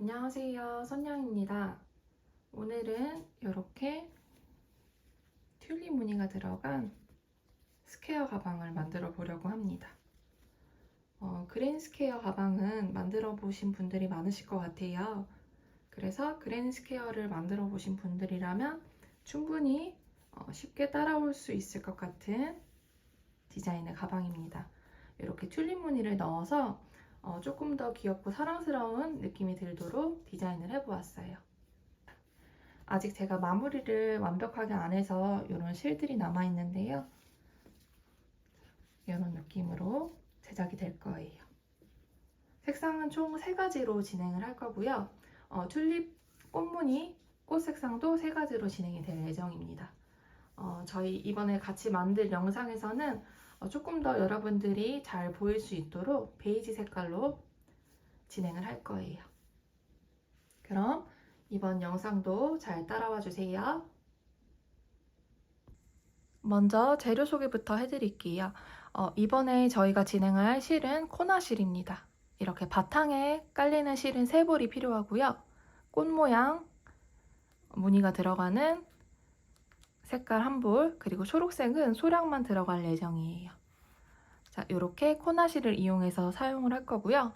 안녕하세요, 선영입니다. 오늘은 이렇게 튤립 무늬가 들어간 스퀘어 가방을 만들어 보려고 합니다. 그랜 스퀘어 가방은 만들어 보신 분들이 많으실 것 같아요. 그래서 그랜 스퀘어를 만들어 보신 분들이라면 충분히 쉽게 따라올 수 있을 것 같은 디자인의 가방입니다. 이렇게 튤립 무늬를 넣어서 조금 더 귀엽고 사랑스러운 느낌이 들도록 디자인을 해보았어요. 아직 제가 마무리를 완벽하게 안 해서 이런 실들이 남아 있는데요. 이런 느낌으로 제작이 될 거예요. 색상은 총 3가지로 진행을 할 거고요. 튤립 꽃무늬, 꽃 색상도 3가지로 진행이 될 예정입니다. 저희 이번에 같이 만들 영상에서는 조금 더 여러분들이 잘 보일 수 있도록 베이지 색깔로 진행을 할 거예요. 그럼 이번 영상도 잘 따라와 주세요. 먼저 재료 소개부터 해드릴게요. 이번에 저희가 진행할 실은 코나실입니다. 이렇게 바탕에 깔리는 실은 3볼이 필요하고요. 꽃 모양 무늬가 들어가는 색깔 1볼, 그리고 초록색은 소량만 들어갈 예정이에요. 자, 이렇게 코나실을 이용해서 사용을 할 거고요.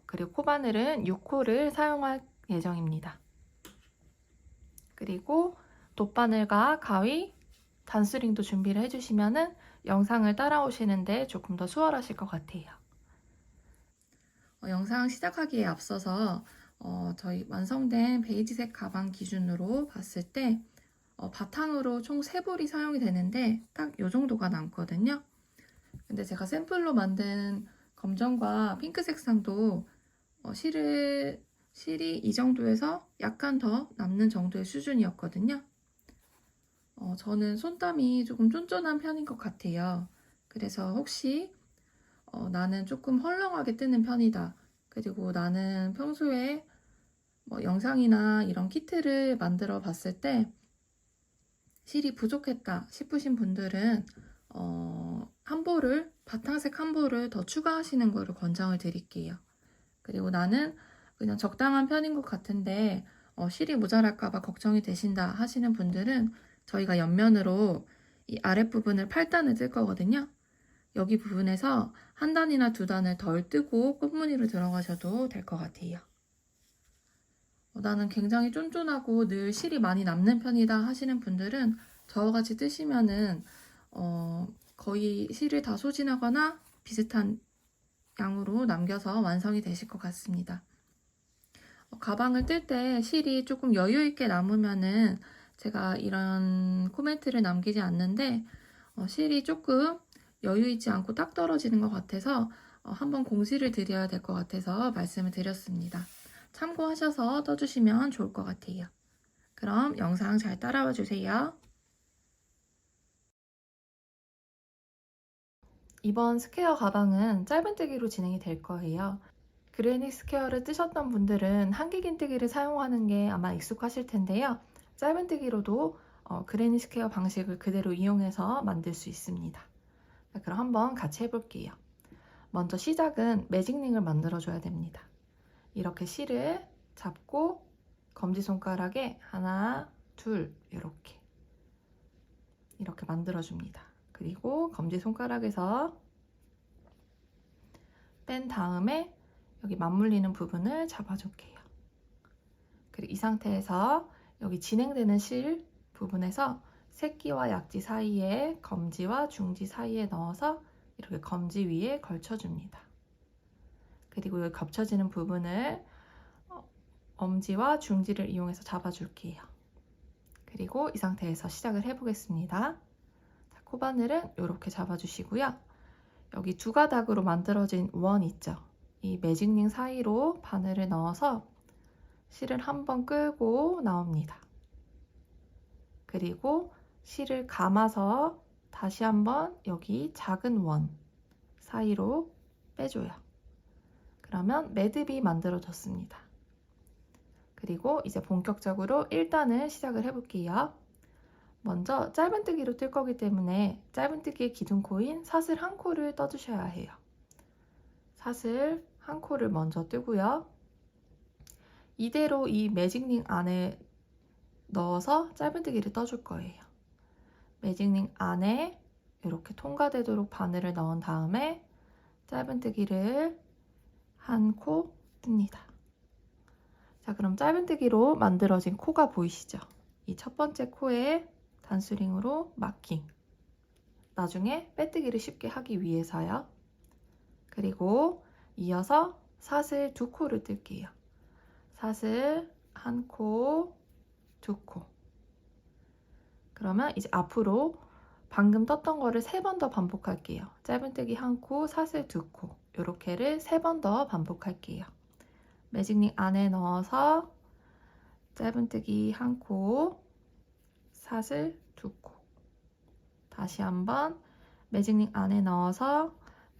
그리고 코바늘은 6호를 사용할 예정입니다. 그리고 돗바늘과 가위, 단스링도 준비를 해주시면 영상을 따라오시는데 조금 더 수월하실 것 같아요. 영상 시작하기에 앞서서 저희 완성된 베이지색 가방 기준으로 봤을 때 바탕으로 총 3볼이 사용이 되는데 딱 이 정도가 남거든요. 근데 제가 샘플로 만든 검정과 핑크 색상도 실이 이 정도에서 약간 더 남는 정도의 수준이었거든요. 저는 손땀이 조금 쫀쫀한 편인 것 같아요. 그래서 혹시 나는 조금 헐렁하게 뜨는 편이다. 그리고 나는 평소에 뭐 영상이나 이런 키트를 만들어 봤을 때 실이 부족했다 싶으신 분들은 한 볼을 바탕색 한 볼을 더 추가하시는 거를 권장을 드릴게요. 그리고 나는 그냥 적당한 편인 것 같은데 실이 모자랄까봐 걱정이 되신다 하시는 분들은 저희가 옆면으로 이 아랫부분을 8단을 뜰 거거든요. 여기 부분에서 1단이나 2단을 덜 뜨고 꽃무늬로 들어가셔도 될 것 같아요. 나는 굉장히 쫀쫀하고 늘 실이 많이 남는 편이다 하시는 분들은 저와 같이 뜨시면은 거의 실을 다 소진하거나 비슷한 양으로 남겨서 완성이 되실 것 같습니다. 가방을 뜰 때 실이 조금 여유 있게 남으면은 제가 이런 코멘트를 남기지 않는데 실이 조금 여유 있지 않고 딱 떨어지는 것 같아서 한번 공지를 드려야 될 것 같아서 말씀을 드렸습니다. 참고하셔서 떠주시면 좋을 것 같아요. 그럼 영상 잘 따라와 주세요. 이번 스퀘어 가방은 짧은뜨기로 진행이 될 거예요. 그레니 스퀘어를 뜨셨던 분들은 한길긴뜨기를 사용하는 게 아마 익숙하실 텐데요. 짧은뜨기로도 그레니 스퀘어 방식을 그대로 이용해서 만들 수 있습니다. 그럼 한번 같이 해볼게요. 먼저 시작은 매직링을 만들어줘야 됩니다. 이렇게 실을 잡고 검지손가락에 하나, 둘 이렇게 만들어줍니다. 그리고 검지손가락에서 뺀 다음에 여기 맞물리는 부분을 잡아줄게요. 그리고 이 상태에서 여기 진행되는 실 부분에서 새끼와 약지 사이에 검지와 중지 사이에 넣어서 이렇게 검지 위에 걸쳐줍니다. 그리고 여기 겹쳐지는 부분을 엄지와 중지를 이용해서 잡아줄게요. 그리고 이 상태에서 시작을 해보겠습니다. 자, 코바늘은 이렇게 잡아주시고요. 여기 2가닥으로 만들어진 원 있죠? 이 매직링 사이로 바늘을 넣어서 실을 한번 끌고 나옵니다. 그리고 실을 감아서 다시 한번 여기 작은 원 사이로 빼줘요. 그러면 매듭이 만들어졌습니다. 그리고 이제 본격적으로 1단을 시작을 해볼게요. 먼저 짧은뜨기로 뜰 거기 때문에 짧은뜨기의 기둥코인 사슬 1코를 떠주셔야 해요. 사슬 1코를 먼저 뜨고요. 이대로 이 매직링 안에 넣어서 짧은뜨기를 떠줄 거예요. 매직링 안에 이렇게 통과되도록 바늘을 넣은 다음에 짧은뜨기를 한 코 뜹니다. 자, 그럼 짧은뜨기로 만들어진 코가 보이시죠? 이 첫 번째 코에 단수링으로 마킹. 나중에 빼뜨기를 쉽게 하기 위해서요. 그리고 이어서 사슬 2코를 뜰게요. 사슬 1코, 2코. 그러면 이제 앞으로 방금 떴던 거를 3번 더 반복할게요. 짧은뜨기 1코, 사슬 2코. 이렇게를 3번 더 반복할게요. 매직링 안에 넣어서 짧은뜨기 1코, 사슬 2코. 다시 한번 매직링 안에 넣어서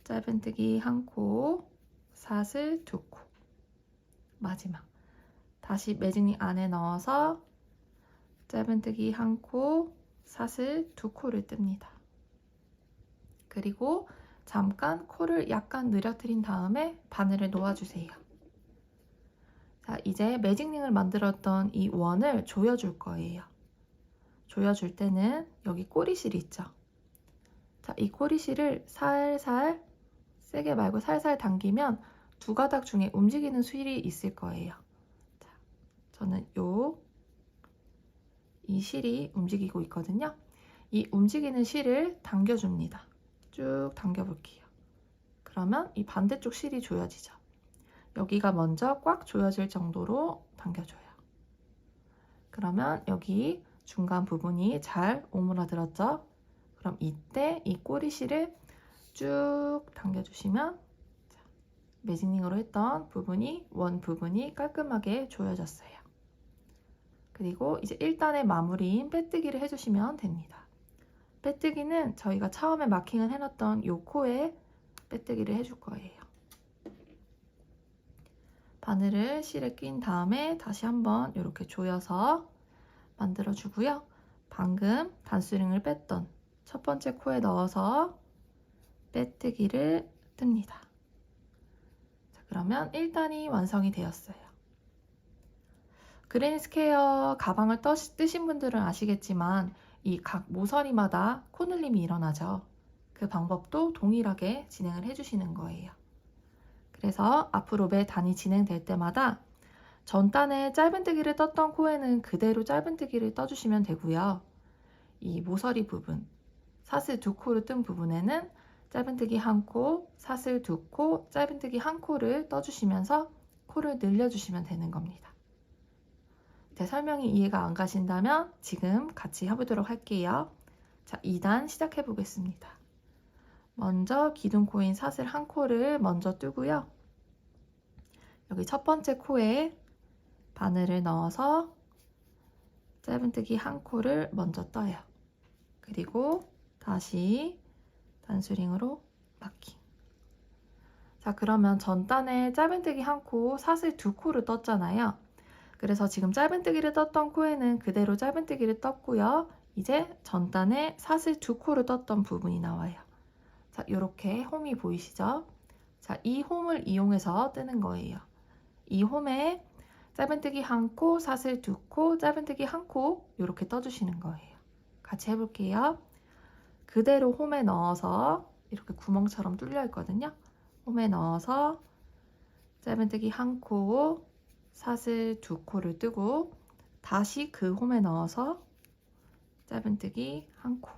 짧은뜨기 1코, 사슬 2코. 마지막. 다시 매직링 안에 넣어서 짧은뜨기 1코, 사슬 2코를 뜹니다. 그리고 잠깐 코를 약간 늘어뜨린 다음에 바늘을 놓아주세요. 자, 이제 매직링을 만들었던 이 원을 조여줄 거예요. 조여줄 때는 여기 꼬리실 있죠? 자, 이 꼬리실을 살살, 세게 말고 살살 당기면 두 가닥 중에 움직이는 실이 있을 거예요. 자, 저는 이 실이 움직이고 있거든요. 이 움직이는 실을 당겨줍니다. 쭉 당겨볼게요. 그러면 이 반대쪽 실이 조여지죠. 여기가 먼저 꽉 조여질 정도로 당겨줘요. 그러면 여기 중간 부분이 잘 오므라들었죠? 그럼 이때 이 꼬리실을 쭉 당겨주시면 매직링으로 했던 부분이 원 부분이 깔끔하게 조여졌어요. 그리고 이제 1단의 마무리인 빼뜨기를 해주시면 됩니다. 빼뜨기는 저희가 처음에 마킹을 해놨던 요 코에 빼뜨기를 해줄 거예요. 바늘을 실에 낀 다음에 다시 한번 이렇게 조여서 만들어 주고요. 방금 단수링을 뺐던 첫 번째 코에 넣어서 빼뜨기를 뜹니다. 자, 그러면 1단이 완성이 되었어요. 그레니스퀘어 가방을 뜨신 분들은 아시겠지만 이 각 모서리마다 코늘림이 일어나죠. 그 방법도 동일하게 진행을 해주시는 거예요. 그래서 앞으로 매 단이 진행될 때마다 전단에 짧은뜨기를 떴던 코에는 그대로 짧은뜨기를 떠주시면 되고요. 이 모서리 부분, 사슬 2코를 뜬 부분에는 짧은뜨기 1코, 사슬 2코, 짧은뜨기 1코를 떠주시면서 코를 늘려주시면 되는 겁니다. 제 설명이 이해가 안 가신다면 지금 같이 해보도록 할게요. 자, 2단 시작해 보겠습니다. 먼저 기둥코인 사슬 1코를 먼저 뜨고요. 여기 첫 번째 코에 바늘을 넣어서 짧은뜨기 1코를 먼저 떠요. 그리고 다시 단수링으로 마킹. 자, 그러면 전단에 짧은뜨기 1코, 사슬 2코를 떴잖아요. 그래서 지금 짧은뜨기를 떴던 코에는 그대로 짧은뜨기를 떴고요. 이제 전단에 사슬 2코를 떴던 부분이 나와요. 자, 이렇게 홈이 보이시죠? 자, 이 홈을 이용해서 뜨는 거예요. 이 홈에 짧은뜨기 1코, 사슬 2코, 짧은뜨기 1코 이렇게 떠주시는 거예요. 같이 해볼게요. 그대로 홈에 넣어서 이렇게 구멍처럼 뚫려 있거든요. 홈에 넣어서 짧은뜨기 1코, 사슬 2코를 뜨고 다시 그 홈에 넣어서 짧은뜨기 1코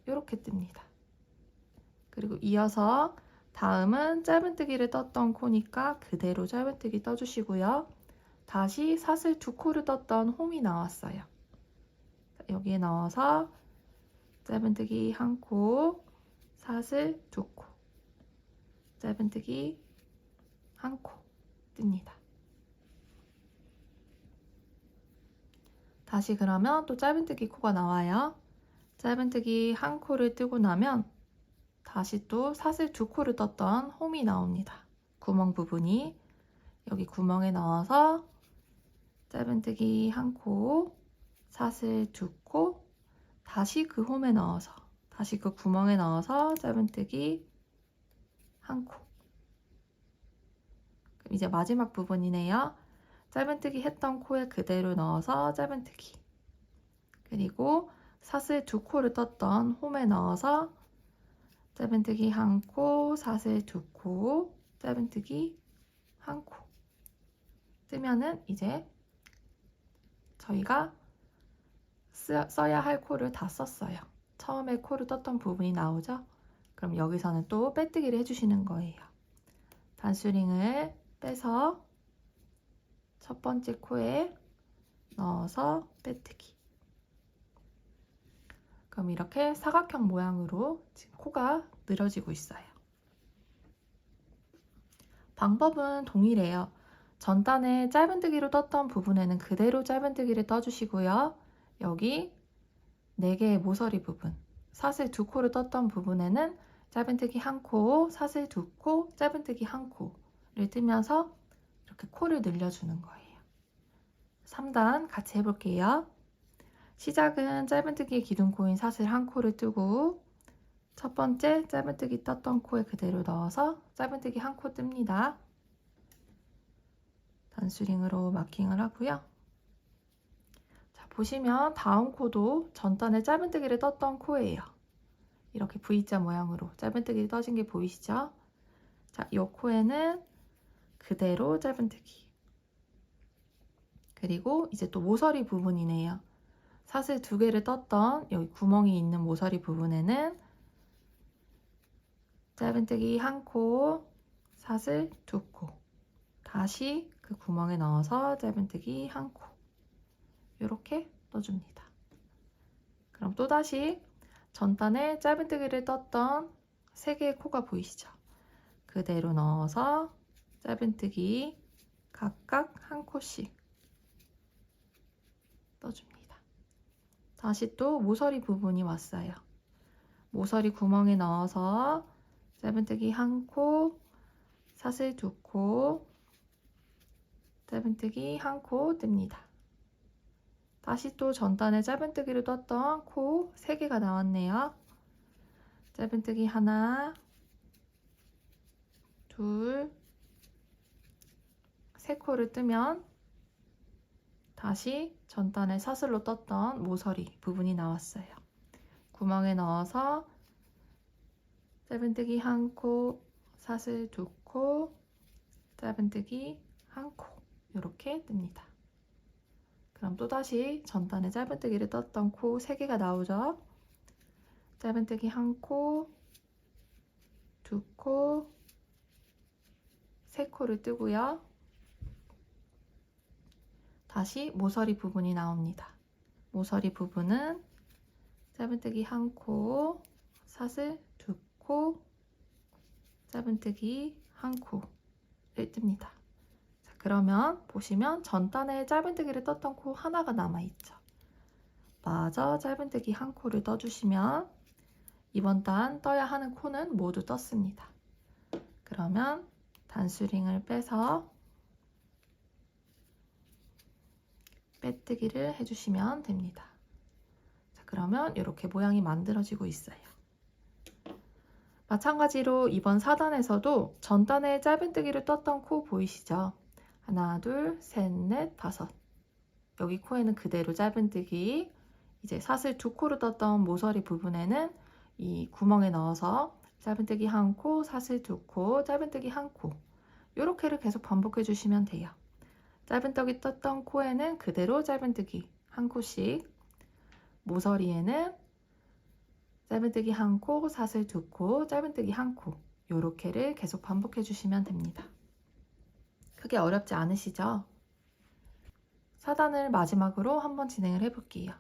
이렇게 뜹니다. 그리고 이어서 다음은 짧은뜨기를 떴던 코니까 그대로 짧은뜨기 떠주시고요. 다시 사슬 2코를 떴던 홈이 나왔어요. 여기에 넣어서 짧은뜨기 1코, 사슬 2코, 짧은뜨기 1코 뜹니다. 다시 그러면 또 짧은뜨기 코가 나와요. 짧은뜨기 1코를 뜨고 나면 다시 또 사슬 2코를 떴던 홈이 나옵니다. 구멍 부분이 여기 구멍에 넣어서 짧은뜨기 1코, 사슬 2코, 다시 그 홈에 넣어서 다시 그 구멍에 넣어서 짧은뜨기 1코. 그럼 이제 마지막 부분이네요. 짧은뜨기 했던 코에 그대로 넣어서 짧은뜨기. 그리고 사슬 2코를 떴던 홈에 넣어서 짧은뜨기 1코, 사슬 2코, 짧은뜨기 1코. 뜨면은 이제 저희가 써야 할 코를 다 썼어요. 처음에 코를 떴던 부분이 나오죠? 그럼 여기서는 또 빼뜨기를 해주시는 거예요. 단수링을 빼서 첫 번째 코에 넣어서 빼뜨기. 그럼 이렇게 사각형 모양으로 지금 코가 늘어지고 있어요. 방법은 동일해요. 전단에 짧은뜨기로 떴던 부분에는 그대로 짧은뜨기를 떠주시고요. 여기 4개의 모서리 부분, 사슬 2코를 떴던 부분에는 짧은뜨기 1코, 사슬 2코, 짧은뜨기 1코를 뜨면서 이렇게 코를 늘려주는 거예요. 3단 같이 해볼게요. 시작은 짧은뜨기의 기둥코인 사슬 1코를 뜨고 첫 번째 짧은뜨기 떴던 코에 그대로 넣어서 짧은뜨기 1코 뜹니다. 단수링으로 마킹을 하고요. 자, 보시면 다음 코도 전단에 짧은뜨기를 떴던 코예요. 이렇게 V자 모양으로 짧은뜨기 떠진 게 보이시죠? 자, 이 코에는 그대로 짧은뜨기. 그리고 이제 또 모서리 부분이네요. 사슬 2개를 떴던 여기 구멍이 있는 모서리 부분에는 짧은뜨기 1코, 사슬 2코. 다시 그 구멍에 넣어서 짧은뜨기 1코. 이렇게 떠줍니다. 그럼 또다시 전단에 짧은뜨기를 떴던 3개의 코가 보이시죠? 그대로 넣어서 짧은뜨기 각각 1코씩 떠줍니다. 다시 또 모서리 부분이 왔어요. 모서리 구멍에 넣어서 짧은뜨기 1코, 사슬 2코, 짧은뜨기 1코 뜹니다. 다시 또 전단에 짧은뜨기를 떴던 코 3개가 나왔네요. 짧은뜨기 하나, 둘, 3코를 뜨면 다시 전단에 사슬로 떴던 모서리 부분이 나왔어요. 구멍에 넣어서 짧은뜨기 1코, 사슬 2코, 짧은뜨기 1코 이렇게 뜹니다. 그럼 또다시 전단에 짧은뜨기를 떴던 코 3개가 나오죠. 짧은뜨기 1코, 2코, 3코를 뜨고요. 다시 모서리 부분이 나옵니다. 모서리 부분은 짧은뜨기 1코, 사슬 2코, 짧은뜨기 1코를 뜹니다. 자, 그러면 보시면 전단에 짧은뜨기를 떴던 코 하나가 남아있죠. 마저 짧은뜨기 1코를 떠주시면 이번 단 떠야 하는 코는 모두 떴습니다. 그러면 단수링을 빼서 빼뜨기를 해주시면 됩니다. 자, 그러면 이렇게 모양이 만들어지고 있어요. 마찬가지로 이번 4단에서도 전단에 짧은뜨기를 떴던 코 보이시죠? 하나, 둘, 셋, 넷, 5. 여기 코에는 그대로 짧은뜨기. 이제 사슬 2코를 떴던 모서리 부분에는 이 구멍에 넣어서 짧은뜨기 1코, 사슬 2코, 짧은뜨기 1코. 이렇게를 계속 반복해 주시면 돼요. 짧은뜨기 떴던 코에는 그대로 짧은뜨기 1코씩, 모서리에는 짧은뜨기 1코, 사슬 2코, 짧은뜨기 1코 이렇게를 계속 반복해 주시면 됩니다. 크게 어렵지 않으시죠? 4단을 마지막으로 한번 진행을 해볼게요.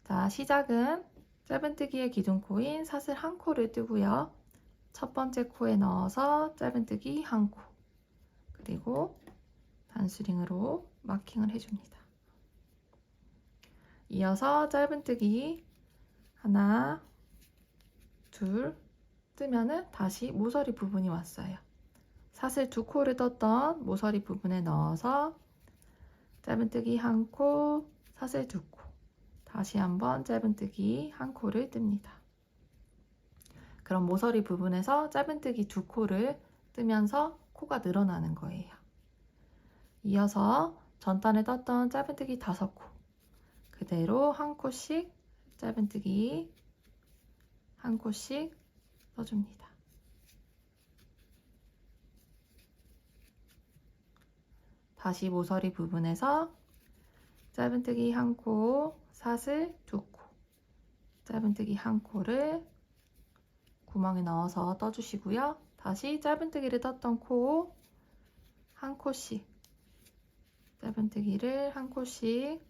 자, 시작은 짧은뜨기의 기둥코인 사슬 1코를 뜨고요. 첫 번째 코에 넣어서 짧은뜨기 1코, 그리고 단수링으로 마킹을 해줍니다. 이어서 짧은뜨기 하나, 둘 뜨면은 다시 모서리 부분이 왔어요. 사슬 2코를 떴던 모서리 부분에 넣어서 짧은뜨기 1코, 사슬 2코, 다시 한번 짧은뜨기 1코를 뜹니다. 그럼 모서리 부분에서 짧은뜨기 2코를 뜨면서 코가 늘어나는 거예요. 이어서 전단에 떴던 짧은뜨기 5코 그대로 한 코씩 짧은뜨기 한 코씩 떠줍니다. 다시 모서리 부분에서 짧은뜨기 한 코, 사슬 2코, 짧은뜨기 한 코를 구멍에 넣어서 떠주시고요. 다시 짧은뜨기를 떴던 코 한 코씩, 짧은뜨기를 한 코씩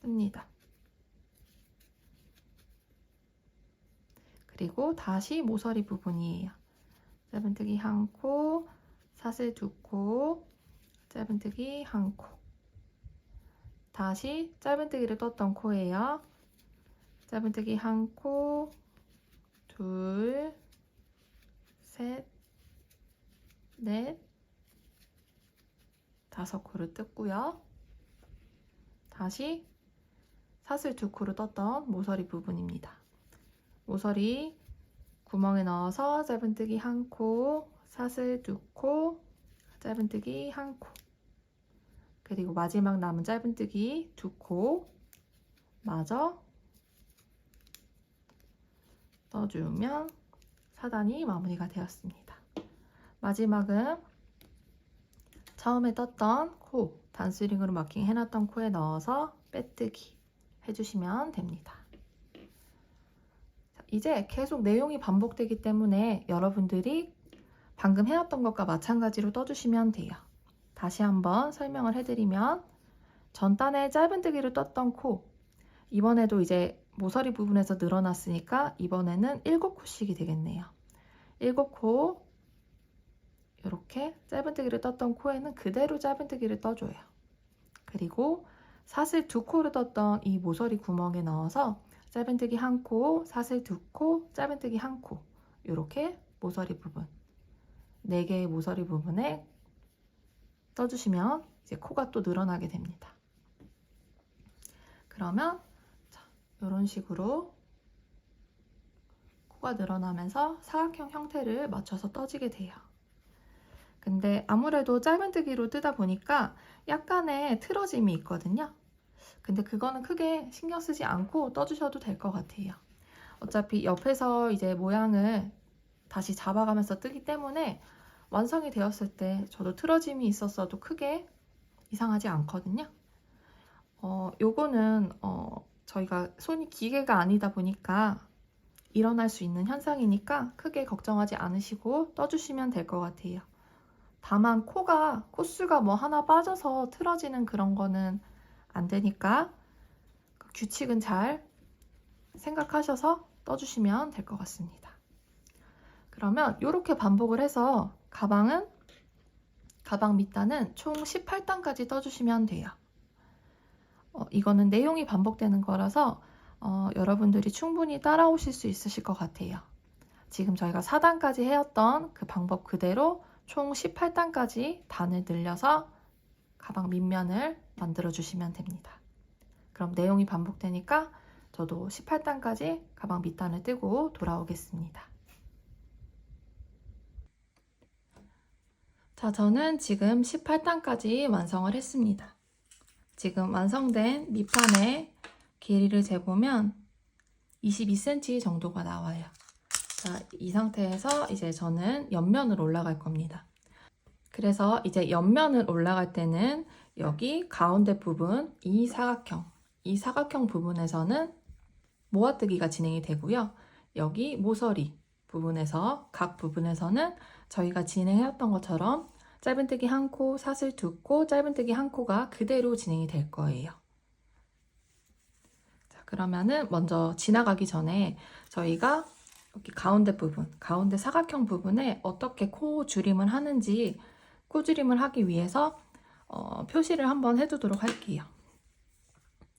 뜹니다. 그리고 다시 모서리 부분이에요. 짧은뜨기 한 코, 사슬 2코, 짧은뜨기 한 코. 다시 짧은뜨기를 떴던 코예요. 짧은뜨기 한 코, 둘, 셋, 넷, 5코를 뜯고요. 다시 사슬 2코를 떴던 모서리 부분입니다. 모서리 구멍에 넣어서 짧은뜨기 한 코, 사슬 2코, 짧은뜨기 한 코. 그리고 마지막 남은 짧은뜨기 2코 마저 떠주면 사단이 마무리가 되었습니다. 마지막은 처음에 떴던 코, 단스링으로 마킹 해놨던 코에 넣어서 빼뜨기 해주시면 됩니다. 이제 계속 내용이 반복되기 때문에 여러분들이 방금 해왔던 것과 마찬가지로 떠주시면 돼요. 다시 한번 설명을 해드리면 전단에 짧은뜨기를 떴던 코, 이번에도 이제 모서리 부분에서 늘어났으니까 이번에는 7코씩이 되겠네요. 7코 이렇게 짧은뜨기를 떴던 코에는 그대로 짧은뜨기를 떠줘요. 그리고 사슬 2코를 떴던 이 모서리 구멍에 넣어서 짧은뜨기 한 코, 사슬 2코, 짧은뜨기 한 코 이렇게 모서리 부분 4개의 모서리 부분에 떠주시면 이제 코가 또 늘어나게 됩니다. 그러면 이런 식으로 코가 늘어나면서 사각형 형태를 맞춰서 떠지게 돼요. 근데 아무래도 짧은뜨기로 뜨다 보니까 약간의 틀어짐이 있거든요. 근데 그거는 크게 신경 쓰지 않고 떠주셔도 될 것 같아요. 어차피 옆에서 이제 모양을 다시 잡아가면서 뜨기 때문에 완성이 되었을 때 저도 틀어짐이 있었어도 크게 이상하지 않거든요. 요거는 저희가 손이 기계가 아니다 보니까 일어날 수 있는 현상이니까 크게 걱정하지 않으시고 떠주시면 될 것 같아요. 다만 코수가 뭐 하나 빠져서 틀어지는 그런 거는 안 되니까 규칙은 잘 생각하셔서 떠주시면 될 것 같습니다. 그러면 이렇게 반복을 해서 가방 밑단은 총 18단까지 떠주시면 돼요. 이거는 내용이 반복되는 거라서 여러분들이 충분히 따라오실 수 있으실 것 같아요. 지금 저희가 4단까지 해왔던 그 방법 그대로 총 18단까지 단을 늘려서 가방 밑면을 만들어 주시면 됩니다. 그럼 내용이 반복되니까 저도 18단까지 가방 밑단을 뜨고 돌아오겠습니다. 자, 저는 지금 18단까지 완성을 했습니다. 지금 완성된 밑판의 길이를 재보면 22cm 정도가 나와요. 자, 이 상태에서 이제 저는 옆면으로 올라갈 겁니다. 그래서 이제 옆면을 올라갈 때는 여기 가운데 부분, 이 사각형 부분에서는 모아뜨기가 진행이 되고요. 여기 모서리 부분에서 각 부분에서는 저희가 진행해왔던 것처럼 짧은뜨기 한 코, 사슬 2코, 짧은뜨기 한 코가 그대로 진행이 될 거예요. 자, 그러면은 먼저 지나가기 전에 저희가 여기 가운데 부분, 가운데 사각형 부분에 어떻게 코 줄임을 하는지 코 줄임을 하기 위해서 표시를 한번 해두도록 할게요.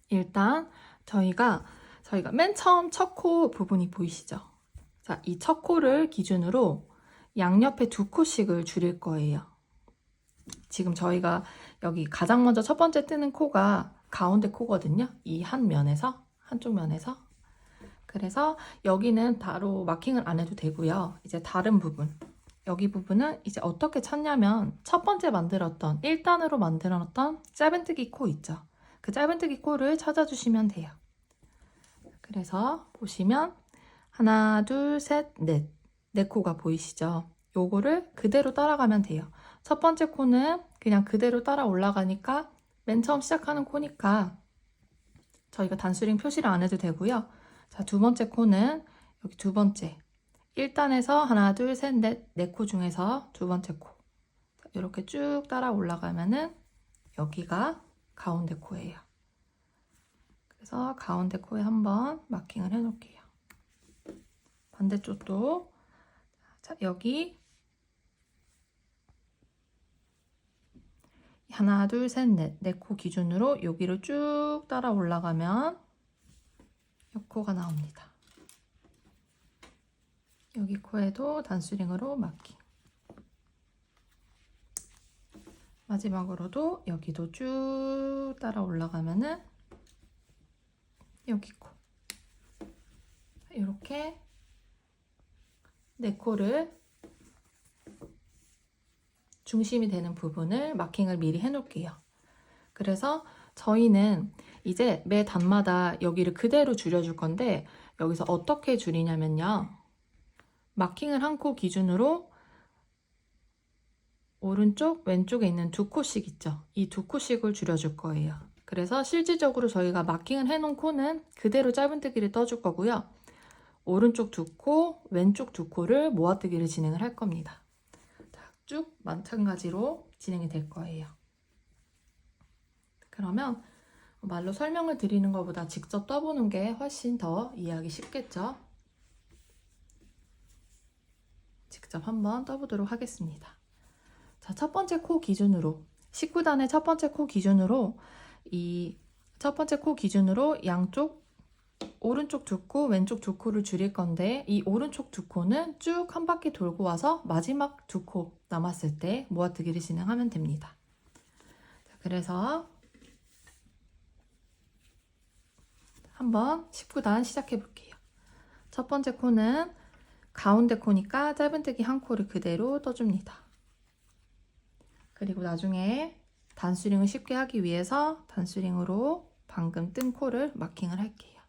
일단 저희가 맨 처음 첫 코 부분이 보이시죠? 자, 이 첫 코를 기준으로 양옆에 2코씩을 줄일 거예요. 지금 저희가 여기 가장 먼저 첫 번째 뜨는 코가 가운데 코거든요. 이 한쪽 면에서. 그래서 여기는 바로 마킹을 안 해도 되고요. 이제 다른 부분, 여기 부분은 이제 어떻게 찾냐면 첫 번째 만들었던 1단으로 만들어놨던 짧은뜨기 코 있죠. 그 짧은뜨기 코를 찾아주시면 돼요. 그래서 보시면 하나, 둘, 셋, 넷. 네 코가 보이시죠? 요거를 그대로 따라가면 돼요. 첫 번째 코는 그냥 그대로 따라 올라가니까 맨 처음 시작하는 코니까 저희가 단수링 표시를 안 해도 되고요. 자, 두 번째 코는 여기 두 번째 1단에서 하나, 둘, 셋, 넷, 네 코 중에서 두 번째 코. 이렇게 쭉 따라 올라가면은 여기가 가운데 코예요. 그래서 가운데 코에 한번 마킹을 해 놓을게요. 반대쪽도 자, 여기 하나, 둘, 셋, 넷, 네 코 기준으로 여기를 쭉 따라 올라가면 이 코가 나옵니다. 여기 코에도 단수링으로 마킹. 마지막으로도 여기도 쭉 따라 올라가면은 여기 코. 이렇게 네 코를 중심이 되는 부분을 마킹을 미리 해 놓을게요. 그래서 저희는 이제 매 단마다 여기를 그대로 줄여줄 건데 여기서 어떻게 줄이냐면요. 마킹을 한 코 기준으로 오른쪽, 왼쪽에 있는 두 코씩 있죠. 이 두 코씩을 줄여줄 거예요. 그래서 실질적으로 저희가 마킹을 해놓은 코는 그대로 짧은뜨기를 떠줄 거고요. 오른쪽 두 코, 왼쪽 두 코를 모아뜨기를 진행을 할 겁니다. 쭉 마찬가지로 진행이 될 거예요. 그러면 말로 설명을 드리는 것보다 직접 떠보는 게 훨씬 더 이해하기 쉽겠죠? 직접 한번 떠보도록 하겠습니다. 자, 첫 번째 코 기준으로 19단의 첫 번째 코 기준으로 이 첫 번째 코 기준으로 양쪽 오른쪽 두 코, 왼쪽 두 코를 줄일 건데 이 오른쪽 두 코는 쭉 한 바퀴 돌고 와서 마지막 두 코 남았을 때 모아뜨기를 진행하면 됩니다. 자, 그래서 한번 19단 시작해 볼게요. 첫 번째 코는 가운데 코니까 짧은뜨기 한 코를 그대로 떠줍니다. 그리고 나중에 단수링을 쉽게 하기 위해서 단수링으로 방금 뜬 코를 마킹을 할게요.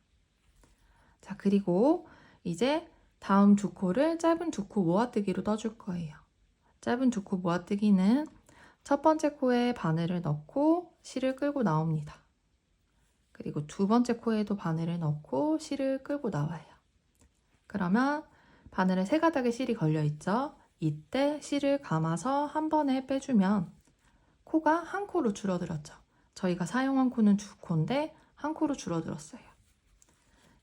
자, 그리고 이제 다음 두 코를 짧은 두 코 모아뜨기로 떠줄 거예요. 짧은 두 코 모아뜨기는 첫 번째 코에 바늘을 넣고 실을 끌고 나옵니다. 그리고 두 번째 코에도 바늘을 넣고 실을 끌고 나와요. 그러면 바늘에 세 가닥의 실이 걸려 있죠. 이때 실을 감아서 한 번에 빼주면 코가 한 코로 줄어들었죠. 저희가 사용한 코는 두 코인데 한 코로 줄어들었어요.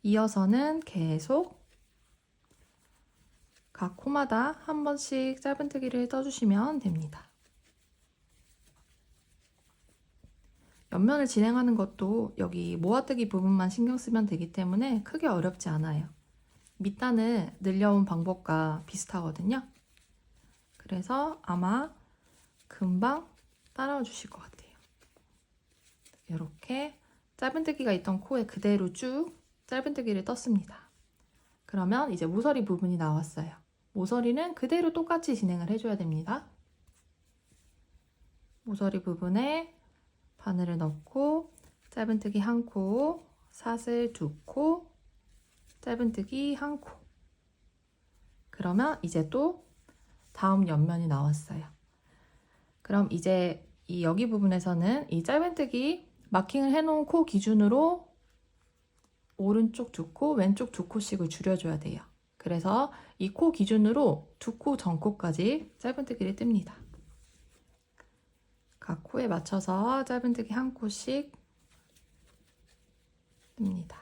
이어서는 계속 각 코마다 한 번씩 짧은뜨기를 떠주시면 됩니다. 옆면을 진행하는 것도 여기 모아뜨기 부분만 신경 쓰면 되기 때문에 크게 어렵지 않아요. 밑단을 늘려온 방법과 비슷하거든요. 그래서 아마 금방 따라와 주실 것 같아요. 이렇게 짧은뜨기가 있던 코에 그대로 쭉 짧은뜨기를 떴습니다. 그러면 이제 모서리 부분이 나왔어요. 모서리는 그대로 똑같이 진행을 해줘야 됩니다. 모서리 부분에 바늘을 넣고 짧은뜨기 한 코, 사슬 두 코, 짧은뜨기 한 코. 그러면 이제 또 다음 옆면이 나왔어요. 그럼 이제 이 여기 부분에서는 이 짧은뜨기 마킹을 해놓은 코 기준으로 오른쪽 두 코, 왼쪽 두 코씩을 줄여줘야 돼요. 그래서 이 코 기준으로 두 코 전 코까지 짧은뜨기를 뜹니다. 각 코에 맞춰서 짧은뜨기 한 코씩 뜹니다.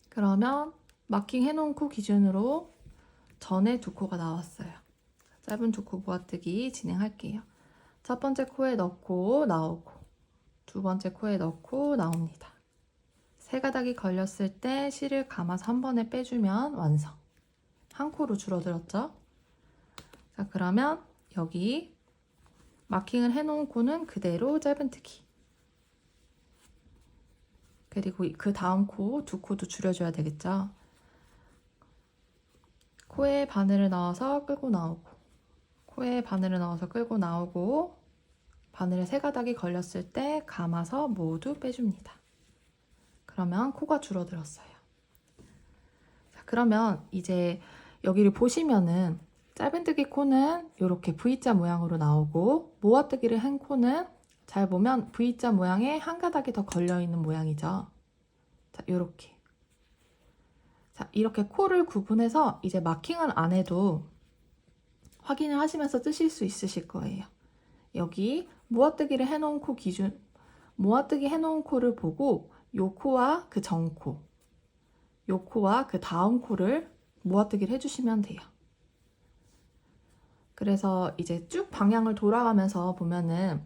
그러면 마킹 해놓은 코 기준으로 전에 두 코가 나왔어요. 짧은 두 코 모아뜨기 진행할게요. 첫 번째 코에 넣고 나오고, 두 번째 코에 넣고 나옵니다. 세 가닥이 걸렸을 때 실을 감아서 한 번에 빼주면 완성. 한 코로 줄어들었죠? 자, 그러면 여기 마킹을 해놓은 코는 그대로 짧은뜨기. 그리고 그 다음 코, 두 코도 줄여줘야 되겠죠? 코에 바늘을 넣어서 끌고 나오고, 코에 바늘을 넣어서 끌고 나오고, 바늘에 세 가닥이 걸렸을 때 감아서 모두 빼줍니다. 그러면 코가 줄어들었어요. 자, 그러면 이제 여기를 보시면은 짧은뜨기 코는 이렇게 V자 모양으로 나오고, 모아뜨기를 한 코는 잘 보면 V자 모양에 한 가닥이 더 걸려있는 모양이죠. 자, 이렇게. 자, 이렇게 코를 구분해서 이제 마킹을 안 해도 확인을 하시면서 뜨실 수 있으실 거예요. 여기 모아뜨기를 해놓은 코 기준, 모아뜨기 해놓은 코를 보고 요 코와 그 전 코, 요 코와 그 다음 코를 모아뜨기를 해주시면 돼요. 그래서 이제 쭉 방향을 돌아가면서 보면은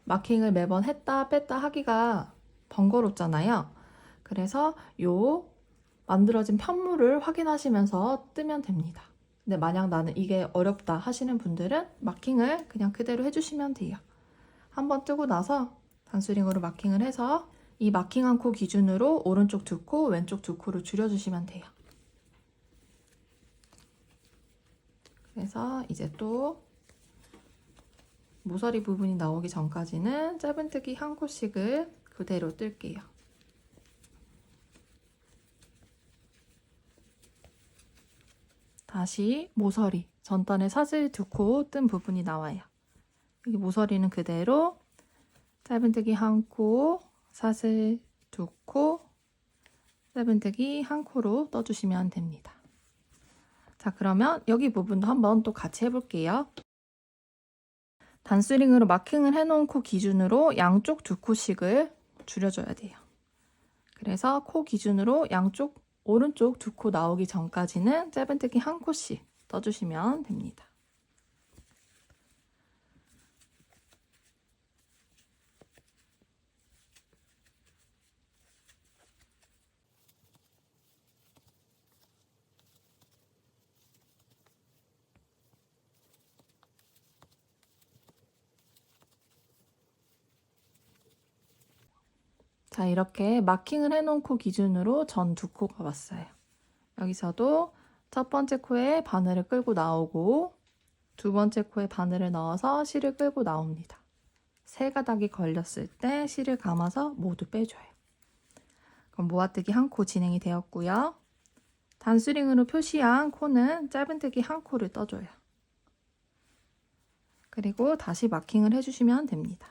마킹을 매번 했다 뺐다 하기가 번거롭잖아요. 그래서 요 만들어진 편물을 확인하시면서 뜨면 됩니다. 근데 만약 나는 이게 어렵다 하시는 분들은 마킹을 그냥 그대로 해주시면 돼요. 한번 뜨고 나서 단수링으로 마킹을 해서 이 마킹한 코 기준으로 오른쪽 두 코, 왼쪽 두 코를 줄여주시면 돼요. 그래서 이제 또 모서리 부분이 나오기 전까지는 짧은뜨기 한 코씩을 그대로 뜰게요. 다시 모서리, 전단에 사슬 두 코 뜬 부분이 나와요. 여기 모서리는 그대로 짧은뜨기 한 코, 사슬 두 코, 짧은뜨기 한 코로 떠주시면 됩니다. 자, 그러면 여기 부분도 한번 또 같이 해볼게요. 단스링으로 마킹을 해놓은 코 기준으로 양쪽 두 코씩을 줄여줘야 돼요. 그래서 코 기준으로 양쪽 오른쪽 두 코 나오기 전까지는 짧은뜨기 한 코씩 떠주시면 됩니다. 자, 이렇게 마킹을 해놓은 코 기준으로 전 두 코가 왔어요. 여기서도 첫 번째 코에 바늘을 끌고 나오고 두 번째 코에 바늘을 넣어서 실을 끌고 나옵니다. 세 가닥이 걸렸을 때 실을 감아서 모두 빼줘요. 그럼 모아뜨기 한 코 진행이 되었고요. 단수링으로 표시한 코는 짧은뜨기 한 코를 떠줘요. 그리고 다시 마킹을 해주시면 됩니다.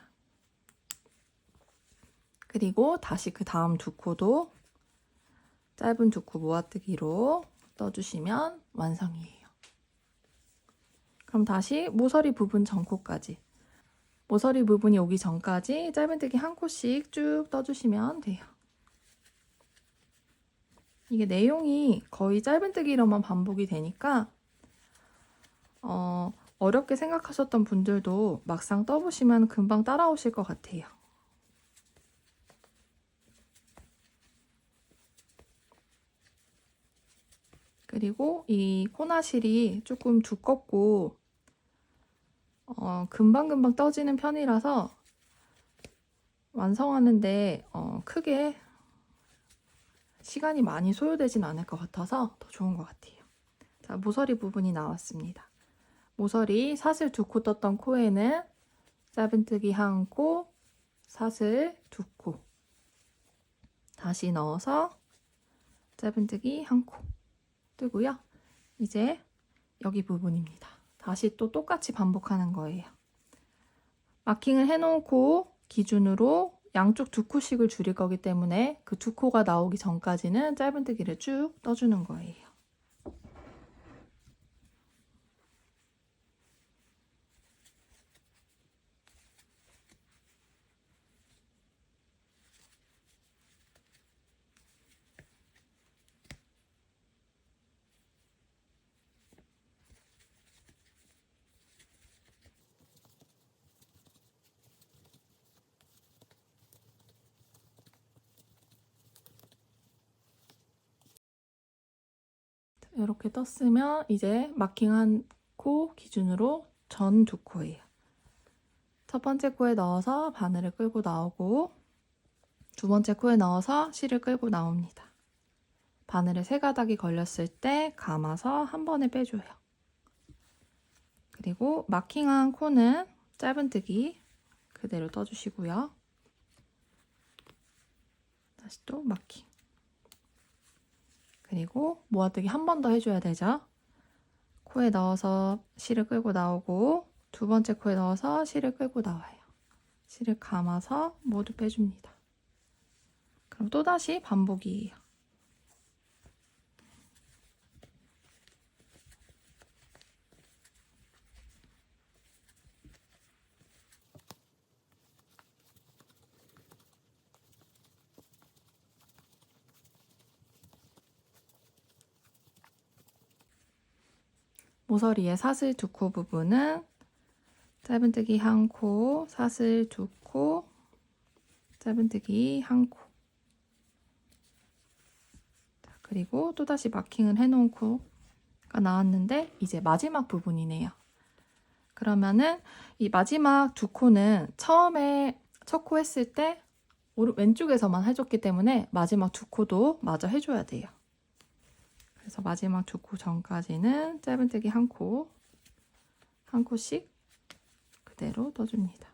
그리고 다시 그 다음 두 코도 짧은 두 코 모아뜨기로 떠주시면 완성이에요. 그럼 다시 모서리 부분 전코까지, 모서리 부분이 오기 전까지 짧은뜨기 한 코씩 쭉 떠주시면 돼요. 이게 내용이 거의 짧은뜨기로만 반복이 되니까 어렵게 생각하셨던 분들도 막상 떠보시면 금방 따라오실 것 같아요. 그리고 이 코나실이 조금 두껍고 금방금방 떠지는 편이라서 완성하는데 크게 시간이 많이 소요되진 않을 것 같아서 더 좋은 것 같아요. 자, 모서리 부분이 나왔습니다. 모서리 사슬 두 코 떴던 코에는 짧은뜨기 한 코, 사슬 두 코 다시 넣어서 짧은뜨기 한 코 뜨고요. 이제 여기 부분입니다. 다시 또 똑같이 반복하는 거예요. 마킹을 해놓은 코 기준으로 양쪽 두 코씩을 줄일 거기 때문에 그 두 코가 나오기 전까지는 짧은뜨기를 쭉 떠주는 거예요. 이렇게 떴으면 이제 마킹한 코 기준으로 전 두 코예요. 첫 번째 코에 넣어서 바늘을 끌고 나오고 두 번째 코에 넣어서 실을 끌고 나옵니다. 바늘에 세 가닥이 걸렸을 때 감아서 한 번에 빼줘요. 그리고 마킹한 코는 짧은뜨기 그대로 떠주시고요. 다시 또 마킹. 그리고 모아뜨기 한 번 더 해줘야 되죠. 코에 넣어서 실을 끌고 나오고 두 번째 코에 넣어서 실을 끌고 나와요. 실을 감아서 모두 빼줍니다. 그럼 또다시 반복이에요. 모서리의 사슬 두 코 부분은 짧은뜨기 한 코, 사슬 두 코, 짧은뜨기 한 코. 그리고 또다시 마킹을 해놓은 코가 나왔는데 이제 마지막 부분이네요. 그러면은 이 마지막 두 코는 처음에 첫 코 했을 때 왼쪽에서만 해줬기 때문에 마지막 두 코도 마저 해줘야 돼요. 그래서 마지막 두 코 전까지는 짧은뜨기 한 코, 한 코씩 그대로 떠줍니다.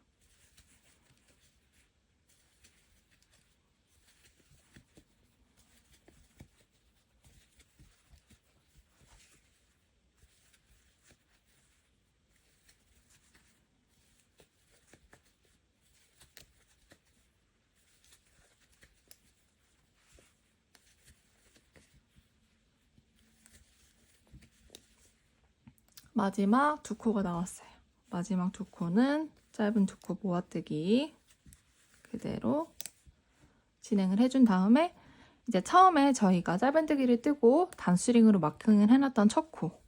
마지막 두 코가 나왔어요. 마지막 두 코는 짧은 두 코 모아뜨기 그대로 진행을 해준 다음에 이제 처음에 저희가 짧은뜨기를 뜨고 단수링으로 마킹을 해놨던 첫 코,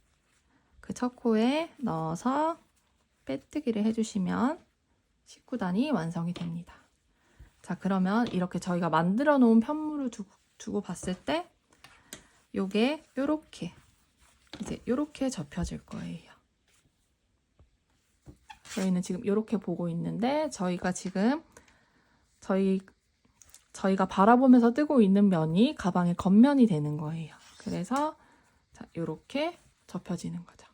그 첫 코에 넣어서 빼뜨기를 해주시면 19단이 완성이 됩니다. 자, 그러면 이렇게 저희가 만들어 놓은 편물을 두고 봤을 때 요게 요렇게 이제 요렇게 접혀질 거예요. 저희는 지금 요렇게 보고 있는데 저희가 지금 저희가 바라보면서 뜨고 있는 면이 가방의 겉면이 되는 거예요. 그래서 자, 요렇게 접혀지는 거죠.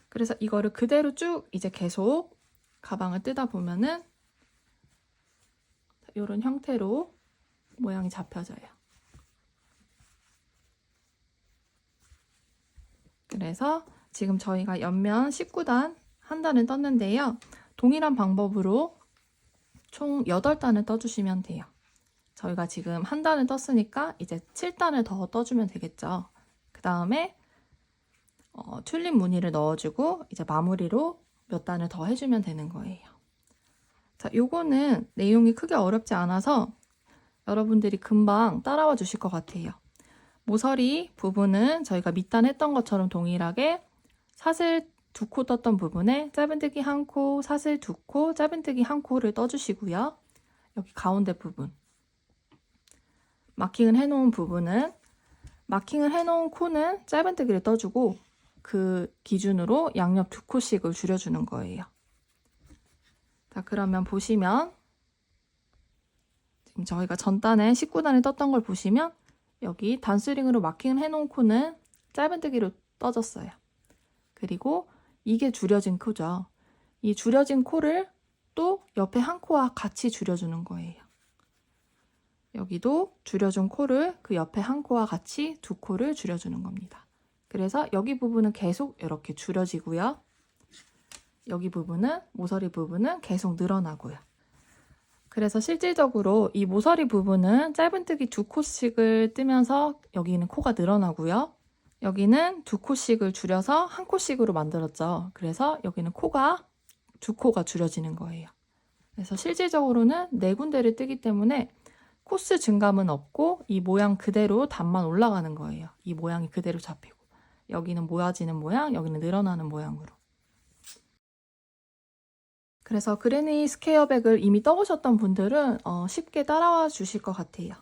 그래서 이거를 그대로 쭉 이제 계속 가방을 뜨다 보면은 이런 형태로 모양이 잡혀져요. 그래서 지금 저희가 옆면 19단 한 단을 떴는데요. 동일한 방법으로 총 8단을 떠주시면 돼요. 저희가 지금 한 단을 떴으니까 이제 7단을 더 떠주면 되겠죠. 그 다음에 튤립 무늬를 넣어주고 이제 마무리로 몇 단을 더 해주면 되는 거예요. 자, 요거는 내용이 크게 어렵지 않아서 여러분들이 금방 따라와 주실 것 같아요. 모서리 부분은 저희가 밑단 했던 것처럼 동일하게 사슬 두 코 떴던 부분에 짧은뜨기 한 코, 사슬 두 코, 짧은뜨기 한 코를 떠주시고요. 여기 가운데 부분 마킹을 해놓은 부분은 마킹을 해놓은 코는 짧은뜨기를 떠주고 그 기준으로 양옆 두 코씩을 줄여주는 거예요. 자, 그러면 보시면 지금 저희가 전단에 19단을 떴던 걸 보시면 여기 단스링으로 마킹을 해놓은 코는 짧은뜨기로 떠졌어요. 그리고 이게 줄여진 코죠. 이 줄여진 코를 또 옆에 한 코와 같이 줄여주는 거예요. 여기도 줄여준 코를 그 옆에 한 코와 같이 두 코를 줄여주는 겁니다. 그래서 여기 부분은 계속 이렇게 줄여지고요. 여기 부분은 모서리 부분은 계속 늘어나고요. 그래서 실질적으로 이 모서리 부분은 짧은뜨기 두 코씩을 뜨면서 여기는 코가 늘어나고요. 여기는 두 코씩을 줄여서 한 코씩으로 만들었죠. 그래서 여기는 코가 두 코가 줄여지는 거예요. 그래서 실질적으로는 네 군데를 뜨기 때문에 코스 증감은 없고 이 모양 그대로 단만 올라가는 거예요. 이 모양이 그대로 잡히고 여기는 모아지는 모양, 여기는 늘어나는 모양으로. 그래서 그레니 스퀘어백을 이미 떠보셨던 분들은 쉽게 따라와 주실 것 같아요.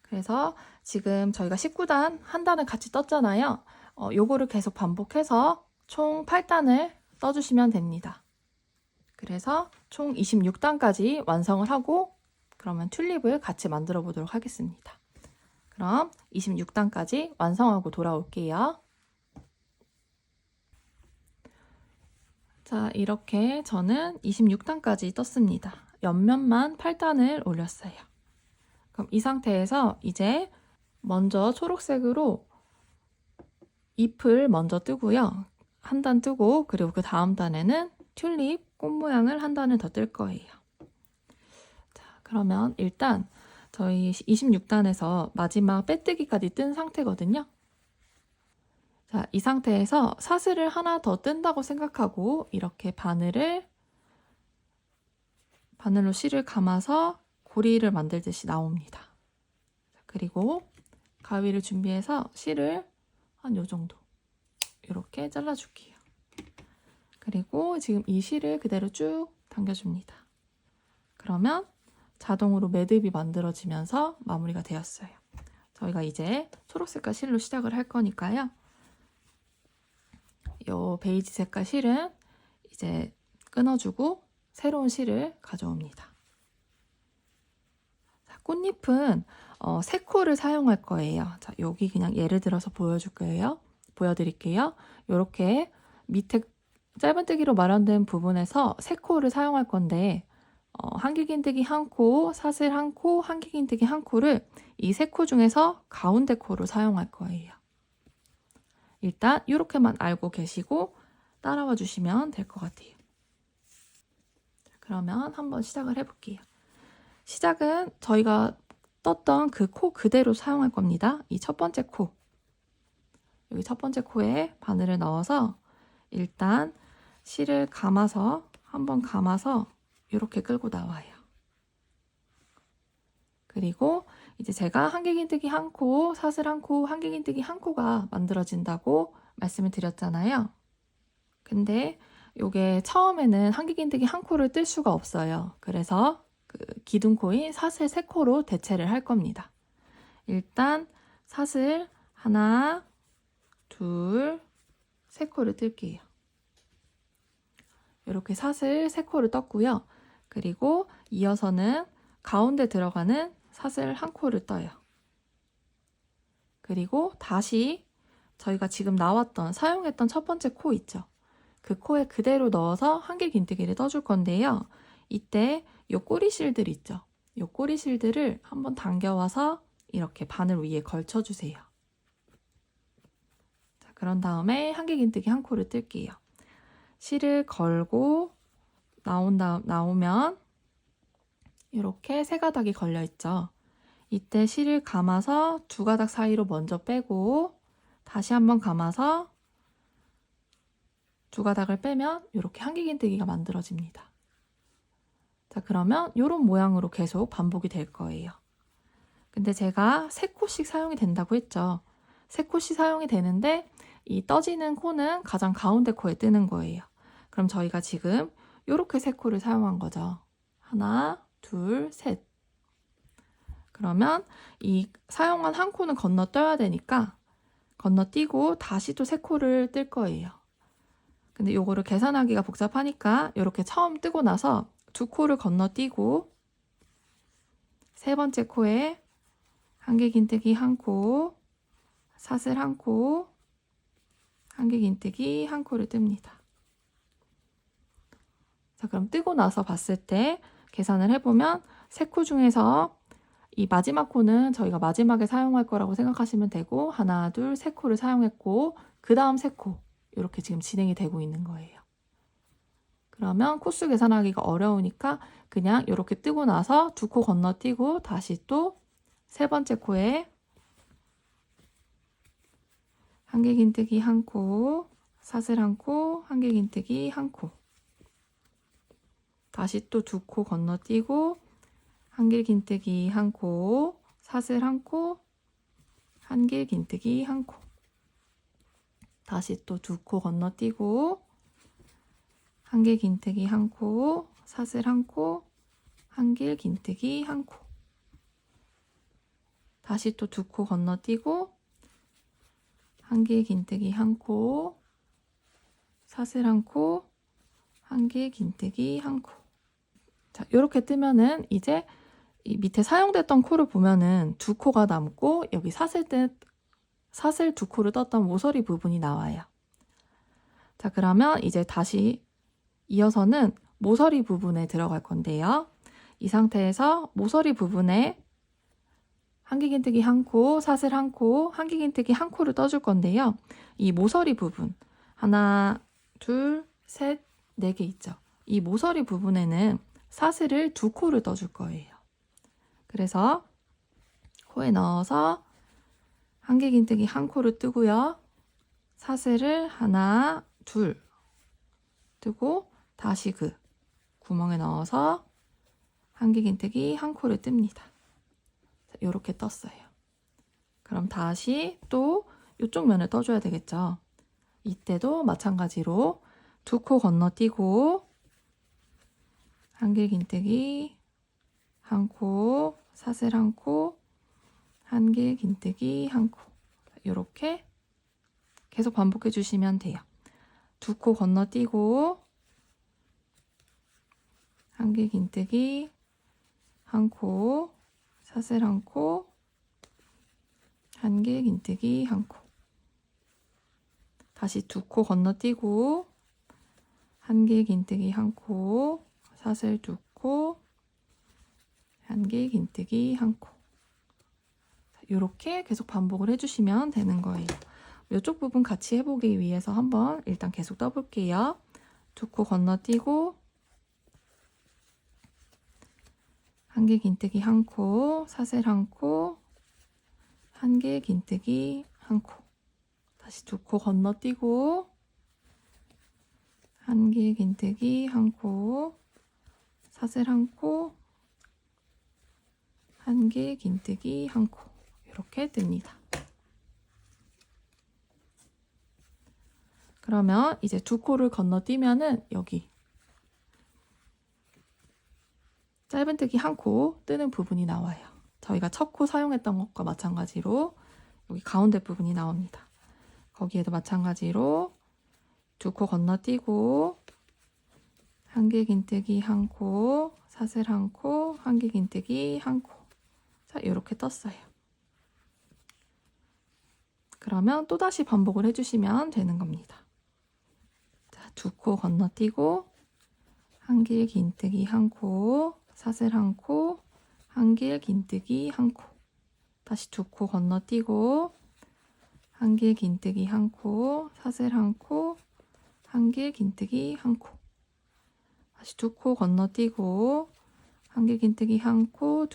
그래서 지금 저희가 19단 한 단을 같이 떴잖아요. 요거를 계속 반복해서 총 8단을 떠주시면 됩니다. 그래서 총 26단까지 완성을 하고 그러면 튤립을 같이 만들어 보도록 하겠습니다. 그럼 26단까지 완성하고 돌아올게요. 자, 이렇게 저는 26단까지 떴습니다. 옆면만 8단을 올렸어요. 그럼 이 상태에서 이제 먼저 초록색으로 잎을 먼저 뜨고요. 한 단 뜨고 그리고 그 다음 단에는 튤립 꽃 모양을 한 단을 더 뜰 거예요. 자, 그러면 일단 저희 26단에서 마지막 빼뜨기까지 뜬 상태거든요. 자, 이 상태에서 사슬을 하나 더 뜬다고 생각하고 이렇게 바늘로 실을 감아서 고리를 만들듯이 나옵니다. 그리고 가위를 준비해서 실을 한 요 정도 이렇게 잘라줄게요. 그리고 지금 이 실을 그대로 쭉 당겨줍니다. 그러면 자동으로 매듭이 만들어지면서 마무리가 되었어요. 저희가 이제 초록색깔 실로 시작을 할 거니까요. 요 베이지 색깔 실은 이제 끊어주고 새로운 실을 가져옵니다. 자, 꽃잎은 3코를 사용할 거예요. 자, 여기 그냥 예를 들어서 보여드릴게요. 이렇게 밑에 짧은뜨기로 마련된 부분에서 3코를 사용할 건데 한길긴뜨기 1코, 사슬 1코, 한길긴뜨기 1코를 이 3코 중에서 가운데 코로 사용할 거예요. 일단 이렇게만 알고 계시고 따라와 주시면 될 것 같아요. 그러면 한번 시작을 해볼게요. 시작은 저희가 떴던 그 코 그대로 사용할 겁니다. 이 첫 번째 코. 여기 첫 번째 코에 바늘을 넣어서 일단 실을 감아서 한번 감아서 이렇게 끌고 나와요. 그리고 이제 제가 한길긴뜨기 1코, 사슬 1코, 한길긴뜨기 1코가 만들어진다고 말씀을 드렸잖아요. 근데 이게 처음에는 한길긴뜨기 1코를 뜰 수가 없어요. 그래서 그 기둥코인 사슬 3코로 대체를 할 겁니다. 일단 사슬 하나, 둘, 3코를 뜰게요. 이렇게 사슬 3코를 떴고요. 그리고 이어서는 가운데 들어가는 사슬 1코를 떠요. 그리고 다시 저희가 지금 사용했던 첫 번째 코 있죠. 그 코에 그대로 넣어서 한길긴뜨기를 떠줄 건데요. 이때 요 꼬리실들 있죠. 요 꼬리실들을 한번 당겨와서 이렇게 바늘 위에 걸쳐주세요. 자, 그런 다음에 한길긴뜨기 1코를 뜰게요. 실을 걸고 나오면 이렇게 3가닥이 걸려 있죠. 이때 실을 감아서 2가닥 사이로 먼저 빼고 다시 한번 감아서 2가닥을 빼면 이렇게 한길긴뜨기가 만들어집니다. 자, 그러면 이런 모양으로 계속 반복이 될 거예요. 근데 제가 3코씩 사용이 된다고 했죠. 3코씩 사용이 되는데 이 떠지는 코는 가장 가운데 코에 뜨는 거예요. 그럼 저희가 지금 이렇게 3코를 사용한 거죠. 하나, 둘, 셋. 그러면 이 사용한 1코는 건너떠야 되니까 건너뛰고 다시 또 3코를 뜰 거예요. 근데 요거를 계산하기가 복잡하니까 이렇게 처음 뜨고 나서 2코를 건너뛰고 3번째 코에 한길긴뜨기 1코, 사슬 1코, 한길긴뜨기 1코를 뜹니다. 자, 그럼 뜨고 나서 봤을 때 계산을 해보면 3코 중에서 이 마지막 코는 저희가 마지막에 사용할 거라고 생각하시면 되고 하나, 둘, 3코를 사용했고 그 다음 3코 이렇게 지금 진행이 되고 있는 거예요. 그러면 코수 계산하기가 어려우니까 그냥 이렇게 뜨고 나서 2코 건너뛰고 다시 또 3번째 코에 한길긴뜨기 1코, 사슬 1코, 한길긴뜨기 1코. 다시 또 2코 건너뛰고 한길긴뜨기 1코, 사슬 1코, 한길긴뜨기 1코. 다시 또 2코 건너뛰고 한길긴뜨기 1코, 사슬 1코, 한길긴뜨기 1코. 다시 또 2코 건너뛰고 한 개의 긴뜨기 한 코, 사슬 한 코, 한 개의 긴뜨기 한 코. 자, 이렇게 뜨면은 이제 이 밑에 사용됐던 코를 보면은 2코가 남고 여기 사슬 2코를 떴던 모서리 부분이 나와요. 자, 그러면 이제 다시 이어서는 모서리 부분에 들어갈 건데요. 이 상태에서 모서리 부분에 한길긴뜨기 한 코, 사슬 한 코, 한길긴뜨기 한 코를 떠줄 건데요. 이 모서리 부분 하나, 둘, 셋, 네 개 있죠. 이 모서리 부분에는 사슬을 2코를 떠줄 거예요. 그래서 코에 넣어서 한길긴뜨기 한 코를 뜨고요. 사슬을 하나, 둘 뜨고 다시 그 구멍에 넣어서 한길긴뜨기 한 코를 뜹니다. 이렇게 떴어요. 그럼 다시 또 이쪽 면을 떠줘야 되겠죠. 이때도 마찬가지로 2코 건너뛰고 한길긴뜨기 한 코, 사슬 한 코, 한길긴뜨기 한 코. 이렇게 계속 반복해 주시면 돼요. 2코 건너뛰고 한길긴뜨기 한 코, 사슬 한 코, 한길긴뜨기 한 코. 다시 2코 건너뛰고 한길긴뜨기 한 코, 사슬 2코, 한길긴뜨기 한 코. 이렇게 계속 반복을 해주시면 되는 거예요. 이쪽 부분 같이 해보기 위해서 한번 일단 계속 떠볼게요. 2코 건너뛰고 한길긴뜨기 한 코, 사슬 한 코, 한길긴뜨기 한 코. 다시 2코 건너뛰고 한길긴뜨기 한 코, 사슬 한 코, 한길긴뜨기 한 코. 이렇게 뜹니다. 그러면 이제 2코를 건너뛰면은 여기 짧은뜨기 한 코 뜨는 부분이 나와요. 저희가 첫 코 사용했던 것과 마찬가지로 여기 가운데 부분이 나옵니다. 거기에도 마찬가지로 2코 건너뛰고 한길긴뜨기 한 코, 사슬 한 코, 한길긴뜨기 한 코. 자, 이렇게 떴어요. 그러면 또다시 반복을 해주시면 되는 겁니다. 자, 2코 건너뛰고 한길긴뜨기 한 코, 사슬 한 코, 한길긴뜨기 한 코. 다시 2코 건너뛰고 한길긴뜨기 한 코, 사슬 한 코, 한길긴뜨기 한 코. 다시 2코 건너뛰고 한길긴뜨기 한 코,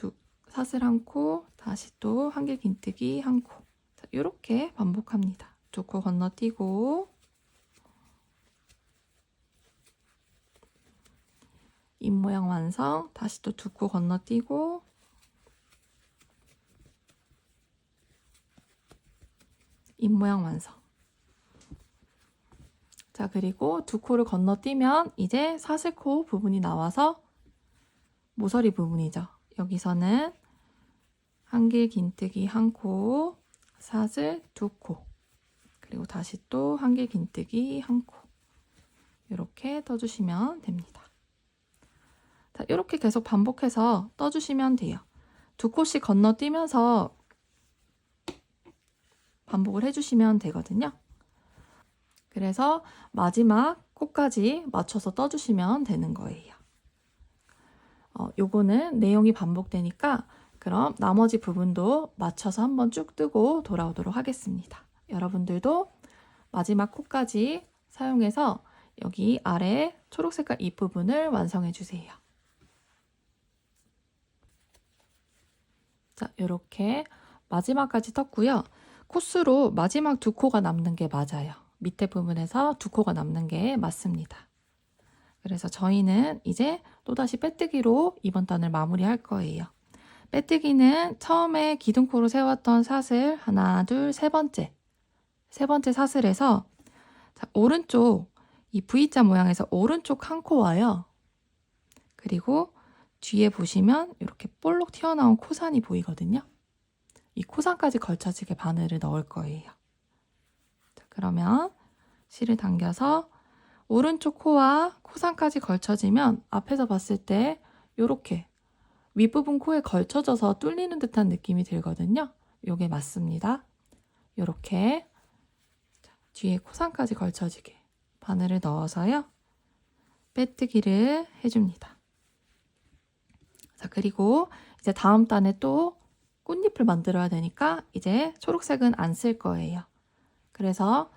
사슬 한 코, 다시 또 한길긴뜨기 한 코. 자, 이렇게 반복합니다. 2코 건너뛰고 입모양 완성. 다시 또 2코 건너뛰고 입모양 완성. 자, 그리고 2코를 건너뛰면 이제 사슬코 부분이 나와서 모서리 부분이죠. 여기서는 한길긴뜨기 한 코, 사슬 2코, 그리고 다시 또 한길긴뜨기 한 코. 이렇게 떠주시면 됩니다. 자, 이렇게 계속 반복해서 떠주시면 돼요. 2코씩 건너뛰면서 반복을 해주시면 되거든요. 그래서 마지막 코까지 맞춰서 떠주시면 되는 거예요. 요거는 내용이 반복되니까 그럼 나머지 부분도 맞춰서 한번 쭉 뜨고 돌아오도록 하겠습니다. 여러분들도 마지막 코까지 사용해서 여기 아래 초록색깔 잎부분을 완성해 주세요. 자, 이렇게 마지막까지 떴고요. 코스로 마지막 2코가 남는 게 맞아요. 밑에 부분에서 2코가 남는 게 맞습니다. 그래서 저희는 이제 또다시 빼뜨기로 이번 단을 마무리할 거예요. 빼뜨기는 처음에 기둥코로 세웠던 사슬 하나, 둘, 세 번째 사슬에서 자, 오른쪽 이 V자 모양에서 오른쪽 한 코 와요. 그리고 뒤에 보시면 이렇게 볼록 튀어나온 코산이 보이거든요. 이 코상까지 걸쳐지게 바늘을 넣을 거예요. 자, 그러면 실을 당겨서 오른쪽 코와 코상까지 걸쳐지면 앞에서 봤을 때 이렇게 윗부분 코에 걸쳐져서 뚫리는 듯한 느낌이 들거든요. 요게 맞습니다. 이렇게 뒤에 코상까지 걸쳐지게 바늘을 넣어서요. 빼뜨기를 해줍니다. 자, 그리고 이제 다음 단에 또 꽃잎을 만들어야 되니까 이제 초록색은 안 쓸 거예요. 그래서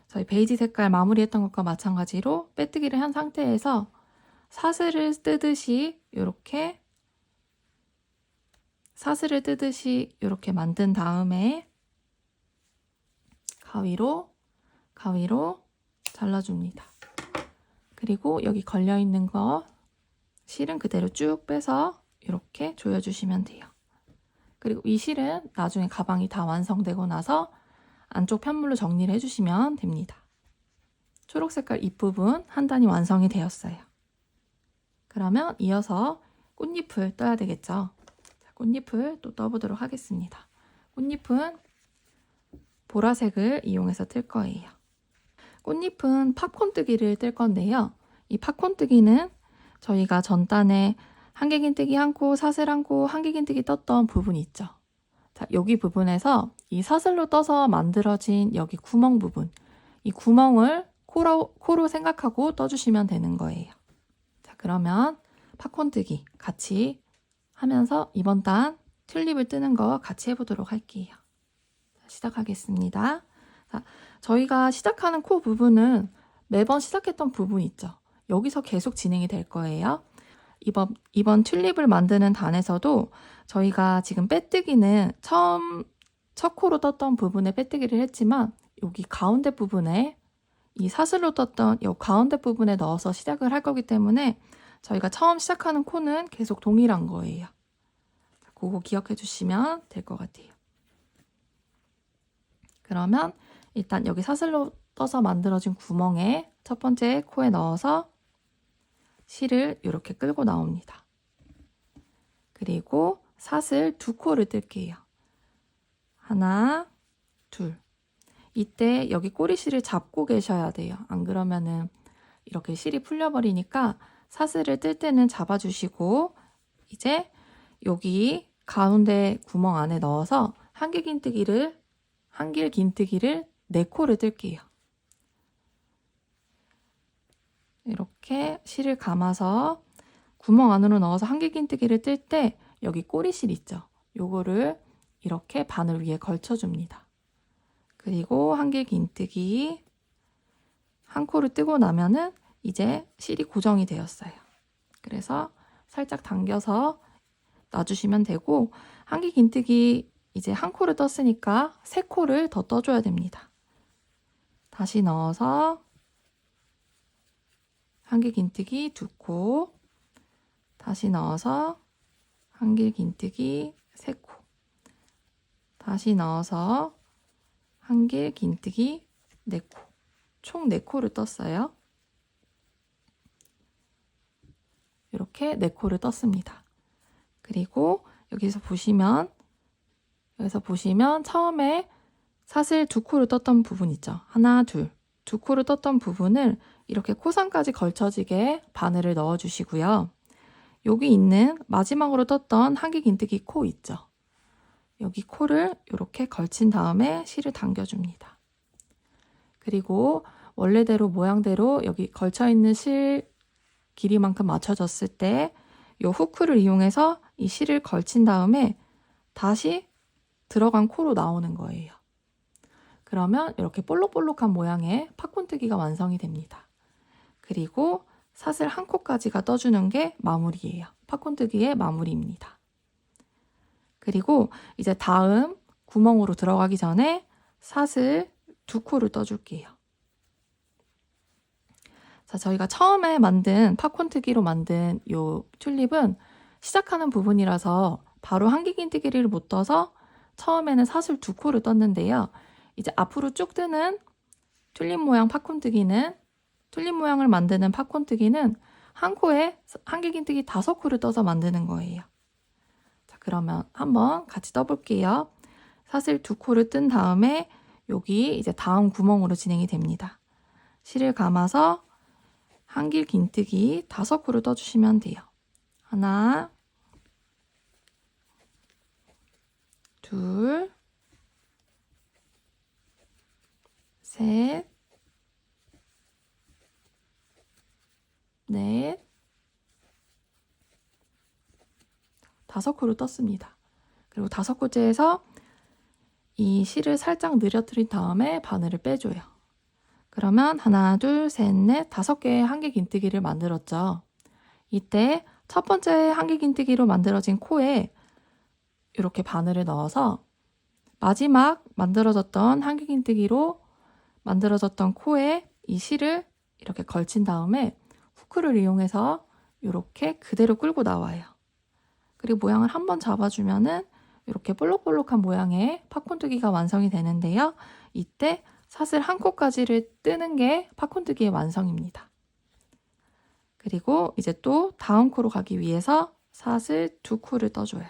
저희 베이지 색깔 마무리했던 것과 마찬가지로 빼뜨기를 한 상태에서 사슬을 뜨듯이 이렇게 만든 다음에 가위로 잘라줍니다. 그리고 여기 걸려있는 거 실은 그대로 쭉 빼서 이렇게 조여주시면 돼요. 그리고 이 실은 나중에 가방이 다 완성되고 나서 안쪽 편물로 정리를 해주시면 됩니다. 초록 색깔 잎부분 한 단이 완성이 되었어요. 그러면 이어서 꽃잎을 떠야 되겠죠. 자, 꽃잎을 또 떠보도록 하겠습니다. 꽃잎은 보라색을 이용해서 뜰 거예요. 꽃잎은 팝콘 뜨기를 뜰 건데요. 이 팝콘 뜨기는 저희가 전단에 한길긴뜨기 한 코, 사슬 한 코, 한길긴뜨기 떴던 부분이 있죠. 자, 여기 부분에서 이 사슬로 떠서 만들어진 여기 구멍 부분, 이 구멍을 코로 생각하고 떠주시면 되는 거예요. 자, 그러면 팝콘 뜨기 같이 하면서 이번 단 튤립을 뜨는 거 같이 해보도록 할게요. 자, 시작하겠습니다. 자, 저희가 시작하는 코 부분은 매번 시작했던 부분 있죠. 여기서 계속 진행이 될 거예요. 이번 튤립을 만드는 단에서도 저희가 지금 빼뜨기는 첫 코로 떴던 부분에 빼뜨기를 했지만 여기 가운데 부분에 이 사슬로 떴던 이 가운데 부분에 넣어서 시작을 할 거기 때문에 저희가 처음 시작하는 코는 계속 동일한 거예요. 그거 기억해 주시면 될 것 같아요. 그러면 일단 여기 사슬로 떠서 만들어진 구멍에 첫 번째 코에 넣어서 실을 이렇게 끌고 나옵니다. 그리고 사슬 두 코를 뜰게요. 하나, 둘. 이때 여기 꼬리실을 잡고 계셔야 돼요. 안 그러면은 이렇게 실이 풀려버리니까 사슬을 뜰 때는 잡아주시고 이제 여기 가운데 구멍 안에 넣어서 한길긴뜨기를 4코를 뜰게요. 이렇게 실을 감아서 구멍 안으로 넣어서 한길긴뜨기를 뜰 때 여기 꼬리실 있죠. 요거를 이렇게 바늘 위에 걸쳐줍니다. 그리고 한길긴뜨기 한 코를 뜨고 나면은 이제 실이 고정이 되었어요. 그래서 살짝 당겨서 놔주시면 되고 한길긴뜨기 이제 한 코를 떴으니까 3코를 더 떠줘야 됩니다. 다시 넣어서 한길긴뜨기 2코, 다시 넣어서 한길긴뜨기 3코, 다시 넣어서 한길긴뜨기 4코, 총 4코를 떴어요. 이렇게 4코를 떴습니다. 그리고 여기서 보시면 처음에 사슬 2코를 떴던 부분 있죠. 하나, 둘, 2코를 떴던 부분을 이렇게 코상까지 걸쳐지게 바늘을 넣어주시고요. 여기 있는 마지막으로 떴던 한길긴뜨기 코 있죠. 여기 코를 이렇게 걸친 다음에 실을 당겨줍니다. 그리고 원래대로 모양대로 여기 걸쳐있는 실 길이만큼 맞춰졌을 때 이 후크를 이용해서 이 실을 걸친 다음에 다시 들어간 코로 나오는 거예요. 그러면 이렇게 볼록볼록한 모양의 팝콘뜨기가 완성이 됩니다. 그리고 사슬 한 코까지가 떠주는 게 마무리예요. 팝콘뜨기의 마무리입니다. 그리고 이제 다음 구멍으로 들어가기 전에 사슬 2코를 떠줄게요. 자, 저희가 처음에 만든 팝콘뜨기로 만든 이 튤립은 시작하는 부분이라서 바로 한길긴뜨기를 못 떠서 처음에는 사슬 2코를 떴는데요. 이제 앞으로 쭉 뜨는 튤립 모양 팝콘뜨기는 튤립 모양을 만드는 팝콘뜨기는 한 코에 한길긴뜨기 5코를 떠서 만드는 거예요. 자, 그러면 한번 같이 떠볼게요. 사슬 2코를 뜬 다음에 여기 이제 다음 구멍으로 진행이 됩니다. 실을 감아서 한길 긴뜨기 5코를 떠주시면 돼요. 하나, 둘, 셋, 넷, 5코를 떴습니다. 그리고 5코째에서 이 실을 살짝 늘어뜨린 다음에 바늘을 빼줘요. 그러면 하나, 둘, 셋, 넷, 5개의 한길 긴뜨기를 만들었죠. 이때 첫 번째 한길 긴뜨기로 만들어진 코에 이렇게 바늘을 넣어서 마지막 만들어졌던 한길 긴뜨기로 만들어졌던 코에 이 실을 이렇게 걸친 다음에 후크를 이용해서 이렇게 그대로 끌고 나와요. 그리고 모양을 한번 잡아주면은 이렇게 볼록볼록한 모양의 팝콘뜨기가 완성이 되는데요. 이때 사슬 1코까지를 뜨는 게 팝콘뜨기의 완성입니다. 그리고 이제 또 다음 코로 가기 위해서 사슬 2코를 떠줘요.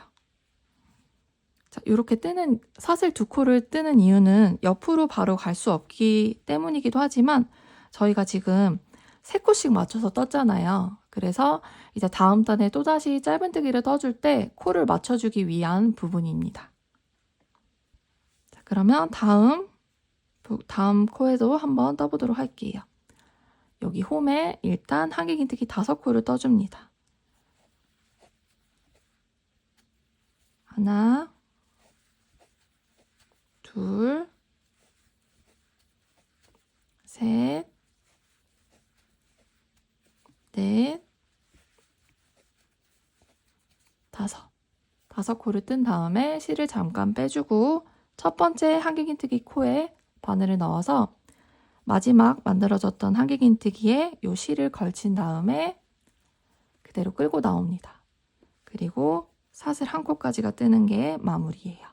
자, 이렇게 뜨는 사슬 2코를 뜨는 이유는 옆으로 바로 갈 수 없기 때문이기도 하지만 저희가 지금 3코씩 맞춰서 떴잖아요. 그래서 이제 다음 단에 또다시 짧은뜨기를 떠줄 때 코를 맞춰주기 위한 부분입니다. 자, 그러면 다음 코에도 한번 떠보도록 할게요. 여기 홈에 일단 한길 긴뜨기 5코를 떠줍니다. 하나, 둘, 셋, 넷, 5 코를 뜬 다음에 실을 잠깐 빼주고 첫 번째 한길 긴뜨기 코에 바늘을 넣어서 마지막 만들어졌던 한길 긴뜨기에 이 실을 걸친 다음에 그대로 끌고 나옵니다. 그리고 사슬 1코까지가 뜨는 게 마무리예요.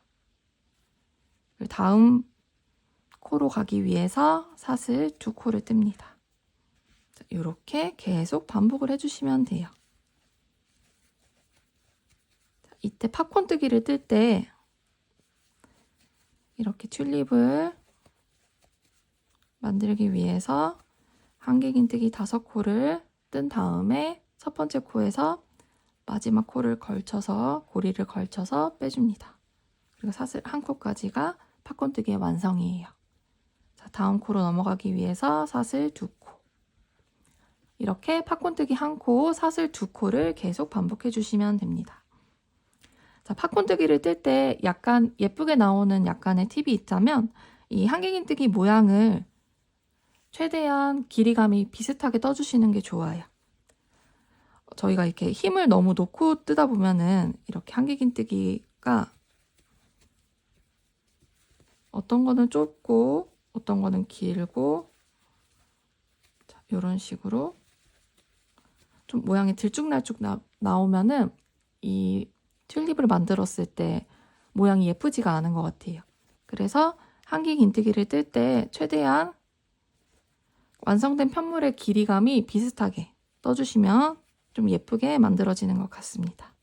다음 코로 가기 위해서 사슬 2코를 뜹니다. 이렇게 계속 반복을 해주시면 돼요. 이때 팝콘뜨기를 뜰 때 이렇게 튤립을 만들기 위해서 한길 긴뜨기 5코를 뜬 다음에 첫 번째 코에서 마지막 코를 걸쳐서 고리를 걸쳐서 빼줍니다. 그리고 사슬 1코까지가 팝콘뜨기의 완성이에요. 자, 다음 코로 넘어가기 위해서 사슬 2코. 이렇게 팝콘뜨기 1코, 사슬 2코를 계속 반복해 주시면 됩니다. 자, 팝콘뜨기를 뜰 때 약간 예쁘게 나오는 약간의 팁이 있자면 이 한길 긴뜨기 모양을 최대한 길이감이 비슷하게 떠주시는 게 좋아요. 저희가 이렇게 힘을 너무 놓고 뜨다 보면은 이렇게 한길 긴뜨기가 어떤 거는 좁고 어떤 거는 길고 자, 이런 식으로 좀 모양이 들쭉날쭉 나오면은 이 튤립을 만들었을 때 모양이 예쁘지가 않은 것 같아요. 그래서 한길 긴뜨기를 뜰 때 최대한 완성된 편물의 길이감이 비슷하게 떠주시면 좀 예쁘게 만들어지는 것 같습니다.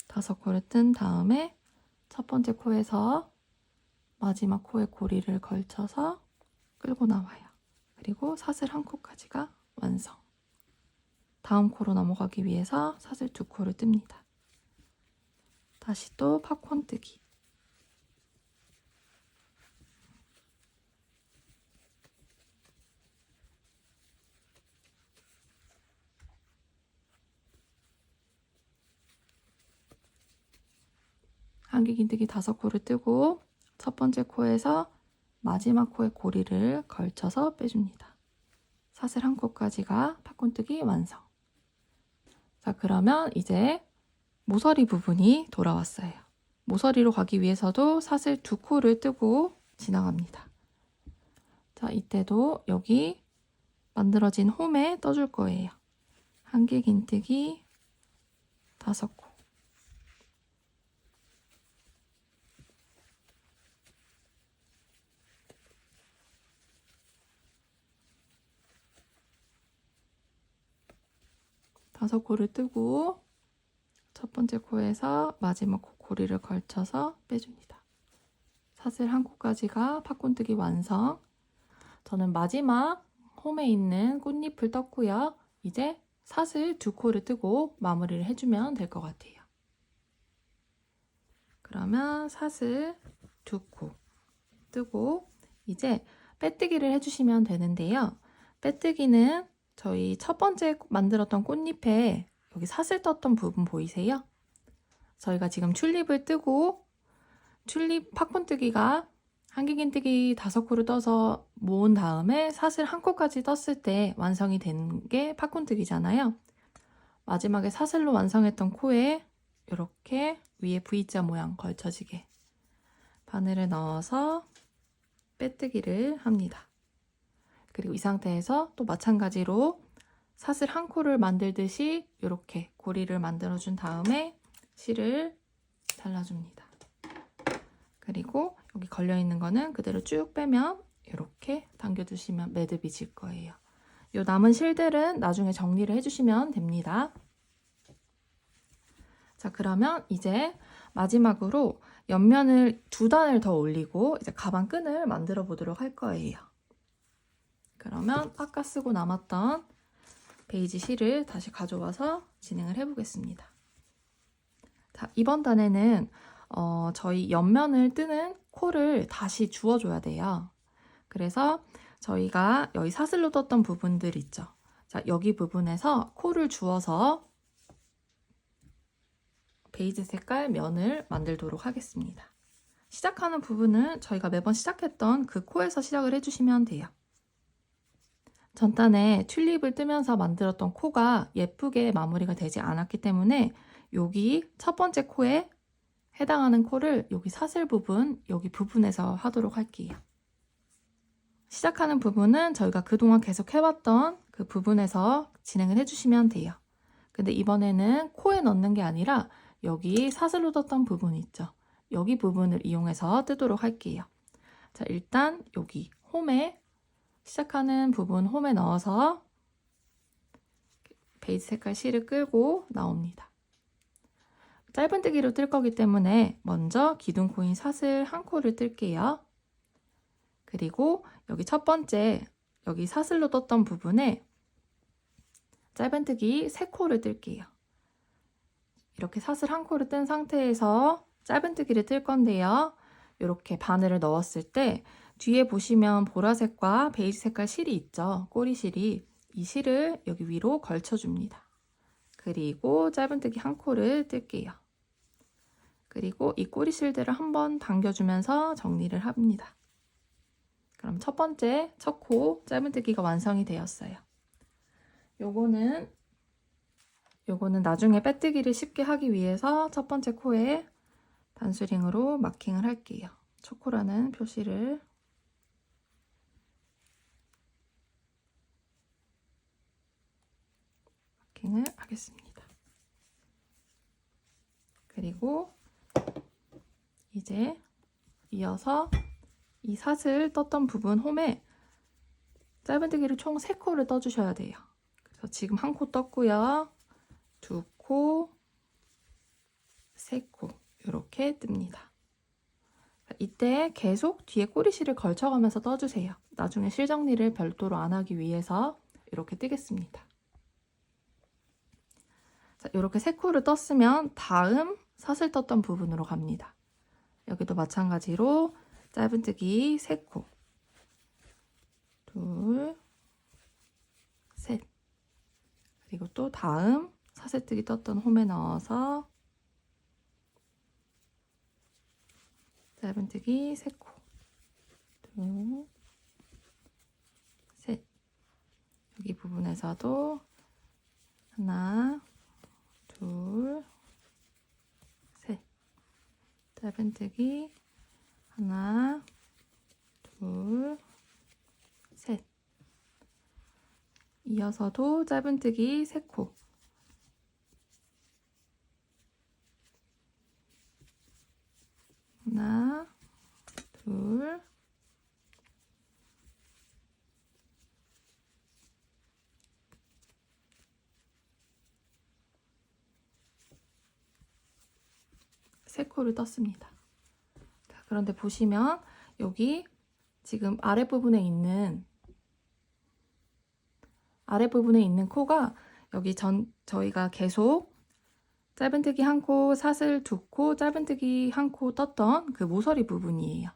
다섯 코를 뜬 다음에 첫 번째 코에서 마지막 코에 고리를 걸쳐서 끌고 나와요. 그리고 사슬 1코까지가 완성. 다음 코로 넘어가기 위해서 사슬 2코를 뜹니다. 다시 또 팝콘 뜨기. 한길 긴뜨기 5코를 뜨고 첫 번째 코에서 마지막 코에 고리를 걸쳐서 빼줍니다. 사슬 1코까지가 팝콘뜨기 완성. 자, 그러면 이제 모서리 부분이 돌아왔어요. 모서리로 가기 위해서도 사슬 2코를 뜨고 지나갑니다. 자, 이때도 여기 만들어진 홈에 떠줄 거예요. 한길 긴뜨기 5코. 5코를 뜨고 첫 번째 코에서 마지막 코 고리를 걸쳐서 빼줍니다. 사슬 1코까지가 팝콘뜨기 완성. 저는 마지막 홈에 있는 꽃잎을 떴고요. 이제 사슬 2코를 뜨고 마무리를 해주면 될 것 같아요. 그러면 사슬 2코 뜨고 이제 빼뜨기를 해주시면 되는데요. 빼뜨기는 저희 첫 번째 만들었던 꽃잎에 여기 사슬 떴던 부분 보이세요? 저희가 지금 튤립을 뜨고 튤립 팝콘뜨기가 한길긴뜨기 5코를 떠서 모은 다음에 사슬 1코까지 떴을 때 완성이 된 게 팝콘뜨기잖아요. 마지막에 사슬로 완성했던 코에 이렇게 위에 V자 모양 걸쳐지게 바늘을 넣어서 빼뜨기를 합니다. 그리고 이 상태에서 또 마찬가지로 사슬 1코를 만들듯이 이렇게 고리를 만들어준 다음에 실을 잘라줍니다. 그리고 여기 걸려있는 거는 그대로 쭉 빼면 이렇게 당겨주시면 매듭이 질 거예요. 이 남은 실들은 나중에 정리를 해주시면 됩니다. 자, 그러면 이제 마지막으로 옆면을 2단을 더 올리고 이제 가방 끈을 만들어 보도록 할 거예요. 그러면 아까 쓰고 남았던 베이지 실을 다시 가져와서 진행을 해보겠습니다. 자, 이번 단에는 저희 옆면을 뜨는 코를 다시 주워줘야 돼요. 그래서 저희가 여기 사슬로 떴던 부분들 있죠. 자, 여기 부분에서 코를 주워서 베이지 색깔 면을 만들도록 하겠습니다. 시작하는 부분은 저희가 매번 시작했던 그 코에서 시작을 해주시면 돼요. 전단에 튤립을 뜨면서 만들었던 코가 예쁘게 마무리가 되지 않았기 때문에 여기 첫 번째 코에 해당하는 코를 여기 사슬 부분, 여기 부분에서 하도록 할게요. 시작하는 부분은 저희가 그동안 계속 해왔던 그 부분에서 진행을 해주시면 돼요. 근데 이번에는 코에 넣는 게 아니라 여기 사슬로 떴던 부분 있죠. 여기 부분을 이용해서 뜨도록 할게요. 자, 일단 여기 홈에 시작하는 부분 홈에 넣어서 베이지 색깔 실을 끌고 나옵니다. 짧은뜨기로 뜰 거기 때문에 먼저 기둥코인 사슬 1코를 뜰게요. 그리고 여기 첫 번째 여기 사슬로 떴던 부분에 짧은뜨기 3코를 뜰게요. 이렇게 사슬 1코를 뜬 상태에서 짧은뜨기를 뜰 건데요. 이렇게 바늘을 넣었을 때 뒤에 보시면 보라색과 베이지 색깔 실이 있죠. 꼬리실이. 이 실을 여기 위로 걸쳐줍니다. 그리고 짧은뜨기 1코를 뜰게요. 그리고 이 꼬리실들을 한번 당겨주면서 정리를 합니다. 그럼 첫 번째 첫 코 짧은뜨기가 완성이 되었어요. 요거는 나중에 빼뜨기를 쉽게 하기 위해서 첫 번째 코에 단수링으로 마킹을 할게요. 첫 코라는 표시를 마킹을 하겠습니다. 그리고 이제 이어서 이 사슬 떴던 부분 홈에 짧은뜨기를 총 3코를 떠주셔야 돼요. 그래서 지금 1코 떴고요. 2코, 3코 이렇게 뜹니다. 이때 계속 뒤에 꼬리실을 걸쳐가면서 떠주세요. 나중에 실 정리를 별도로 안 하기 위해서 이렇게 뜨겠습니다. 자, 이렇게 3코를 떴으면 다음 사슬 떴던 부분으로 갑니다. 여기도 마찬가지로 짧은뜨기 3코, 2, 셋. 그리고 또 다음 사슬뜨기 떴던 홈에 넣어서 짧은뜨기 3코, 2, 셋. 여기 부분에서도 하나, 둘, 셋. 짧은뜨기 하나, 둘, 셋. 이어서도 짧은뜨기 3코. 하나, 둘, 세 코를 떴습니다. 자, 그런데 보시면 여기 지금 아랫부분에 있는 코가 여기 저희가 계속 짧은뜨기 1코, 사슬 2코, 짧은뜨기 1코 떴던 그 모서리 부분이에요.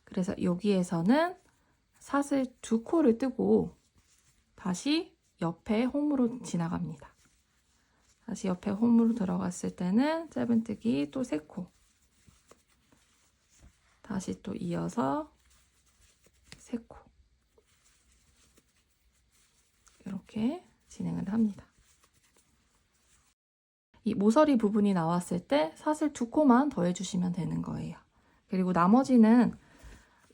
그래서 여기에서는 사슬 2코를 뜨고 다시 옆에 홈으로 지나갑니다. 다시 옆에 홈으로 들어갔을 때는 짧은뜨기 또 3코, 다시 또 이어서 3코, 이렇게 진행을 합니다. 이 모서리 부분이 나왔을 때 사슬 2코만 더해주시면 되는 거예요. 그리고 나머지는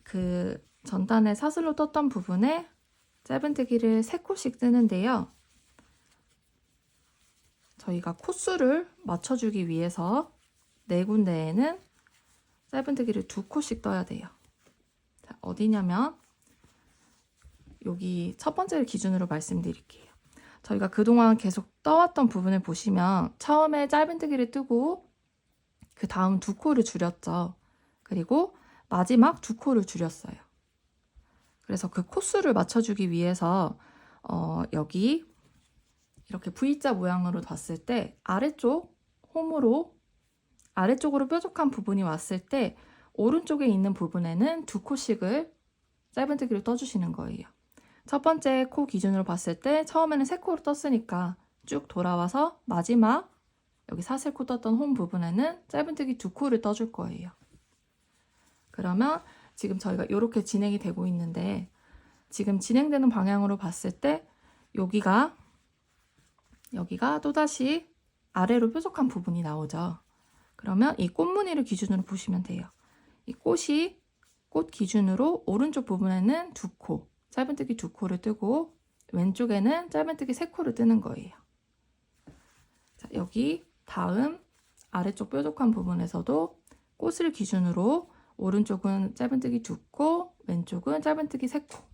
그 전단에 사슬로 떴던 부분에 짧은뜨기를 3코씩 뜨는데요. 저희가 코수를 맞춰주기 위해서 4군데에는 짧은뜨기를 2코씩 떠야 돼요. 자, 어디냐면 여기 첫 번째를 기준으로 말씀드릴게요. 저희가 그동안 계속 떠왔던 부분을 보시면 처음에 짧은뜨기를 뜨고 그 다음 2코를 줄였죠. 그리고 마지막 2코를 줄였어요. 그래서 그 코수를 맞춰주기 위해서 여기 이렇게 V자 모양으로 뒀을 때 아래쪽으로 뾰족한 부분이 왔을 때 오른쪽에 있는 부분에는 2코씩을 짧은뜨기를 떠주시는 거예요. 첫 번째 코 기준으로 봤을 때 처음에는 3코로 떴으니까 쭉 돌아와서 마지막 여기 사슬코 떴던 홈 부분에는 짧은뜨기 2코를 떠줄 거예요. 그러면 지금 저희가 이렇게 진행이 되고 있는데 지금 진행되는 방향으로 봤을 때 여기가 또다시 아래로 뾰족한 부분이 나오죠. 그러면 이 꽃무늬를 기준으로 보시면 돼요. 이 꽃 기준으로 오른쪽 부분에는 2코, 짧은뜨기 2코를 뜨고 왼쪽에는 짧은뜨기 3코를 뜨는 거예요. 자, 여기 다음 아래쪽 뾰족한 부분에서도 꽃을 기준으로 오른쪽은 짧은뜨기 2코, 왼쪽은 짧은뜨기 3코.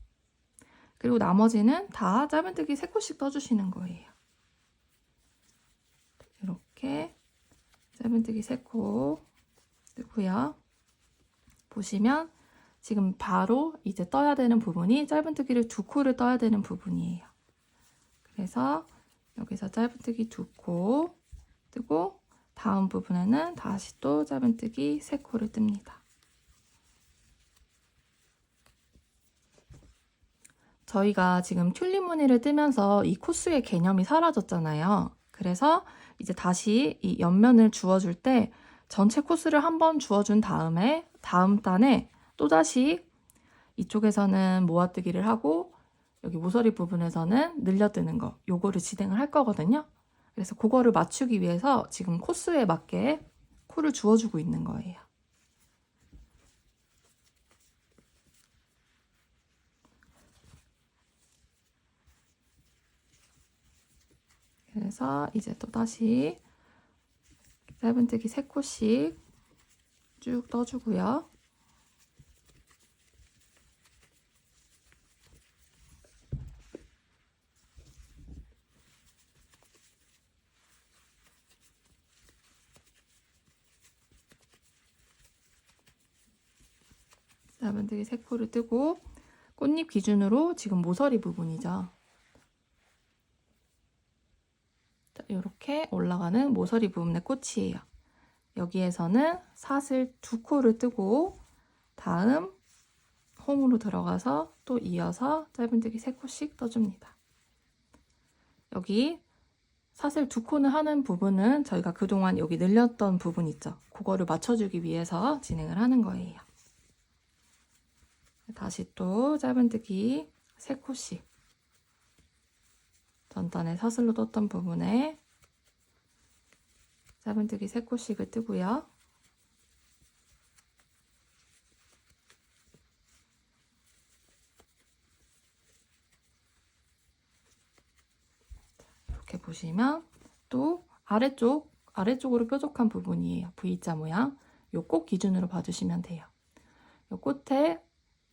그리고 나머지는 다 짧은뜨기 3코씩 떠주시는 거예요. 이렇게 짧은뜨기 3코 뜨고요. 보시면 지금 바로 이제 떠야 되는 부분이 짧은뜨기를 2코를 떠야 되는 부분이에요. 그래서 여기서 짧은뜨기 2코 뜨고 다음 부분에는 다시 또 짧은뜨기 3코를 뜹니다. 저희가 지금 튤립 무늬를 뜨면서 이 코수의 개념이 사라졌잖아요. 그래서 이제 다시 이 옆면을 주워줄 때 전체 코수를 한번 주워준 다음에 다음 단에 또다시 이쪽에서는 모아뜨기를 하고 여기 모서리 부분에서는 늘려뜨는 거 요거를 진행을 할 거거든요. 그래서 그거를 맞추기 위해서 지금 코수에 맞게 코를 주워주고 있는 거예요. 그래서 이제 또다시 짧은뜨기 3코씩 쭉 떠주고요. 짧은뜨기 3코를 뜨고 꽃잎 기준으로 지금 모서리 부분이죠. 이렇게 올라가는 모서리 부분의 꽃이에요. 여기에서는 사슬 2코를 뜨고 다음 홈으로 들어가서 또 이어서 짧은뜨기 3코씩 떠줍니다. 여기 사슬 2코는 하는 부분은 저희가 그동안 여기 늘렸던 부분 있죠. 그거를 맞춰주기 위해서 진행을 하는 거예요. 다시 또 짧은뜨기 3코씩 전단에 사슬로 떴던 부분에 짧은뜨기 3코씩을 뜨고요. 이렇게 보시면 또 아래쪽으로 뾰족한 부분이에요. V자 모양. 요 꽃 기준으로 봐주시면 돼요.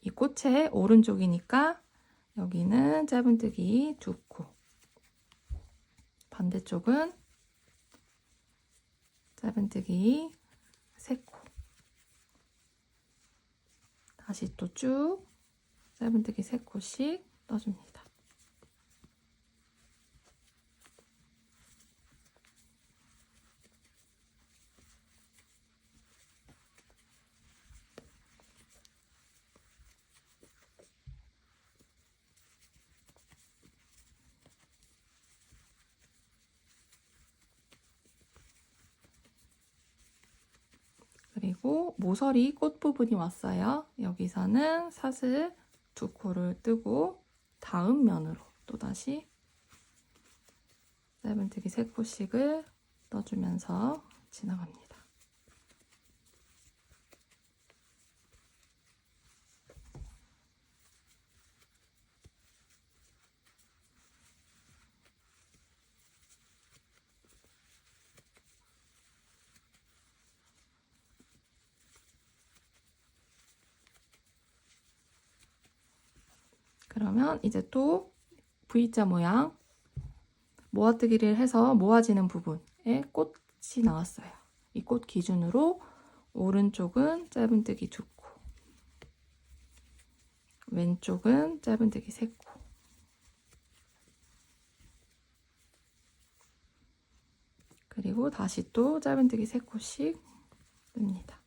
이 꽃의 오른쪽이니까 여기는 짧은뜨기 2코. 반대쪽은 짧은뜨기 3코. 다시 또 쭉 짧은뜨기 3코씩 떠줍니다. 그리고 모서리 꽃 부분이 왔어요. 여기서는 사슬 2코를 뜨고 다음 면으로 또다시 짧은뜨기 3코씩을 떠주면서 지나갑니다. 그러면 이제 또 V자 모양 모아뜨기를 해서 모아지는 부분에 꽃이 나왔어요. 이 꽃 기준으로 오른쪽은 짧은뜨기 2코, 왼쪽은 짧은뜨기 3코. 그리고 다시 또 짧은뜨기 3코씩 뜹니다.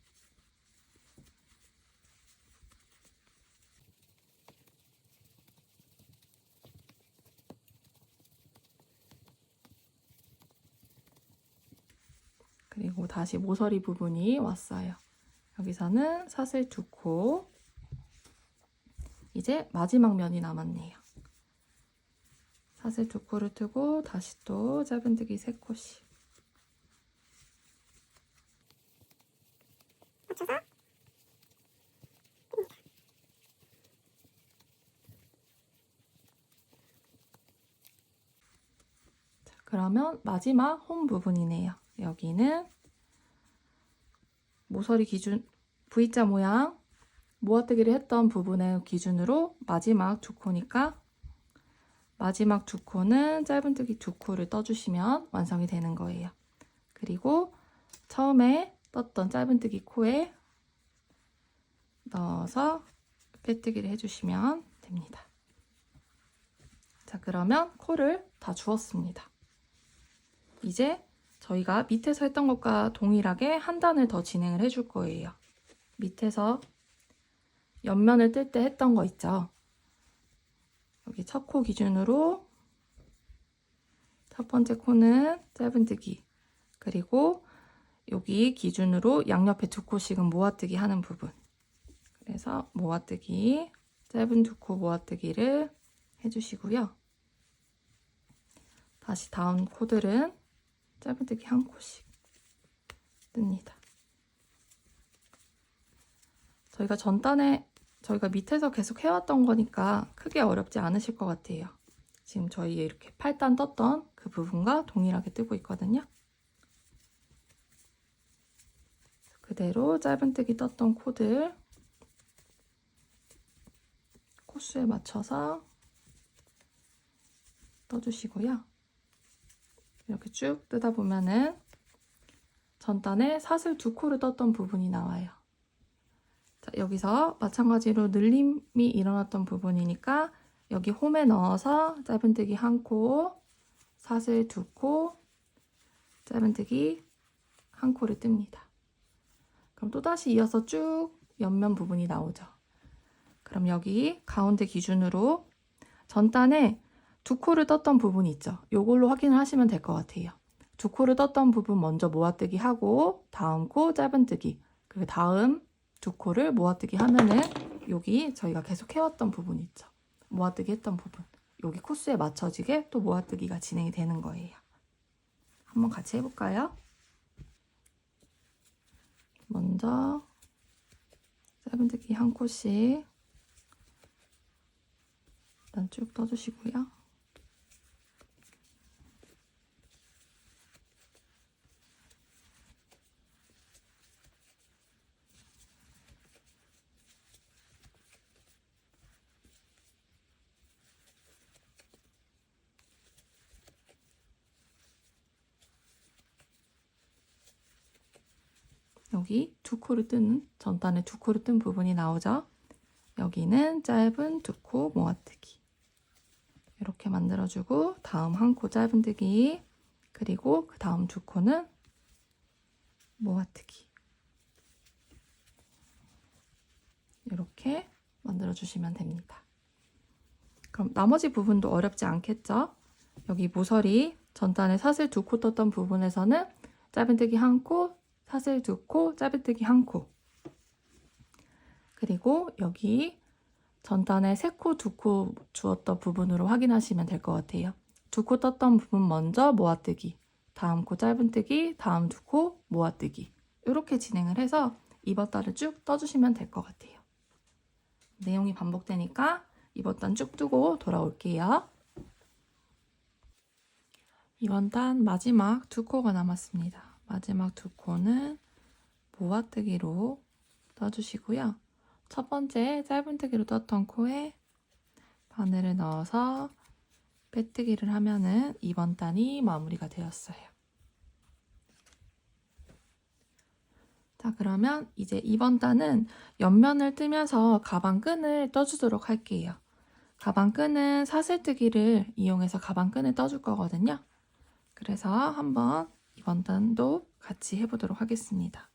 그리고 다시 모서리 부분이 왔어요. 여기서는 사슬 2코. 이제 마지막 면이 남았네요. 사슬 2코를 뜨고 다시 또 짧은뜨기 3코씩. 자, 그러면 마지막 홈 부분이네요. 여기는 모서리 기준 V자 모양 모아뜨기를 했던 부분의 기준으로 마지막 2코니까 마지막 2코는 짧은뜨기 2코를 떠주시면 완성이 되는 거예요. 그리고 처음에 떴던 짧은뜨기 코에 넣어서 빼뜨기를 해주시면 됩니다. 자, 그러면 코를 다 주었습니다. 이제 저희가 밑에서 했던 것과 동일하게 한 단을 더 진행을 해줄 거예요. 밑에서 옆면을 뜰 때 했던 거 있죠? 여기 첫 코 기준으로 첫 번째 코는 짧은뜨기, 그리고 여기 기준으로 양옆에 2코씩은 모아뜨기 하는 부분. 그래서 모아뜨기, 짧은 2코 모아뜨기를 해주시고요. 다시 다음 코들은 짧은뜨기 1코씩 뜹니다. 저희가 밑에서 계속 해왔던 거니까 크게 어렵지 않으실 것 같아요. 지금 저희 이렇게 8단 떴던 그 부분과 동일하게 뜨고 있거든요. 그대로 짧은뜨기 떴던 코들 코수에 맞춰서 떠주시고요. 이렇게 쭉 뜨다 보면은 전단에 사슬 2코를 떴던 부분이 나와요. 자, 여기서 마찬가지로 늘림이 일어났던 부분이니까 여기 홈에 넣어서 짧은뜨기 1코, 사슬 2코, 짧은뜨기 1코를 뜹니다. 그럼 또다시 이어서 쭉 옆면 부분이 나오죠. 그럼 여기 가운데 기준으로 전단에 2코를 떴던 부분이 있죠. 이걸로 확인을 하시면 될 것 같아요. 2코를 떴던 부분 먼저 모아뜨기 하고 다음 코 짧은뜨기, 그 다음 2코를 모아뜨기 하면은 여기 저희가 계속 해왔던 부분 있죠. 모아뜨기 했던 부분. 여기 코스에 맞춰지게 또 모아뜨기가 진행이 되는 거예요. 한번 같이 해볼까요? 먼저 짧은뜨기 1코씩 일단 쭉 떠주시고요. 여기 두 코를 뜨는, 전단에 두 코를 뜬 부분이 나오죠. 여기는 짧은 두 코 모아뜨기. 이렇게 만들어주고, 다음 한 코 짧은뜨기, 그리고 그 다음 두 코는 모아뜨기. 이렇게 만들어주시면 됩니다. 그럼 나머지 부분도 어렵지 않겠죠? 여기 모서리 전단에 사슬 두 코 떴던 부분에서는 짧은뜨기 한 코, 사슬 두 코, 짧은뜨기 한 코. 그리고 여기 전단에 세 코, 두 코 주었던 부분으로 확인하시면 될 것 같아요. 두 코 떴던 부분 먼저 모아뜨기, 다음 코 짧은뜨기, 다음 두 코 모아뜨기. 이렇게 진행을 해서 입었다를 쭉 떠주시면 될 것 같아요. 내용이 반복되니까 이번 단 쭉 뜨고 돌아올게요. 이번 단 마지막 두 코가 남았습니다. 마지막 두 코는 모아뜨기로 떠주시고요. 첫 번째 짧은뜨기로 떴던 코에 바늘을 넣어서 빼뜨기를 하면은 이번 단이 마무리가 되었어요. 자, 그러면 이제 이번 단은 옆면을 뜨면서 가방끈을 떠주도록 할게요. 가방끈은 사슬뜨기를 이용해서 가방끈을 떠줄 거거든요. 그래서 한번 이번 단도 같이 해보도록 하겠습니다.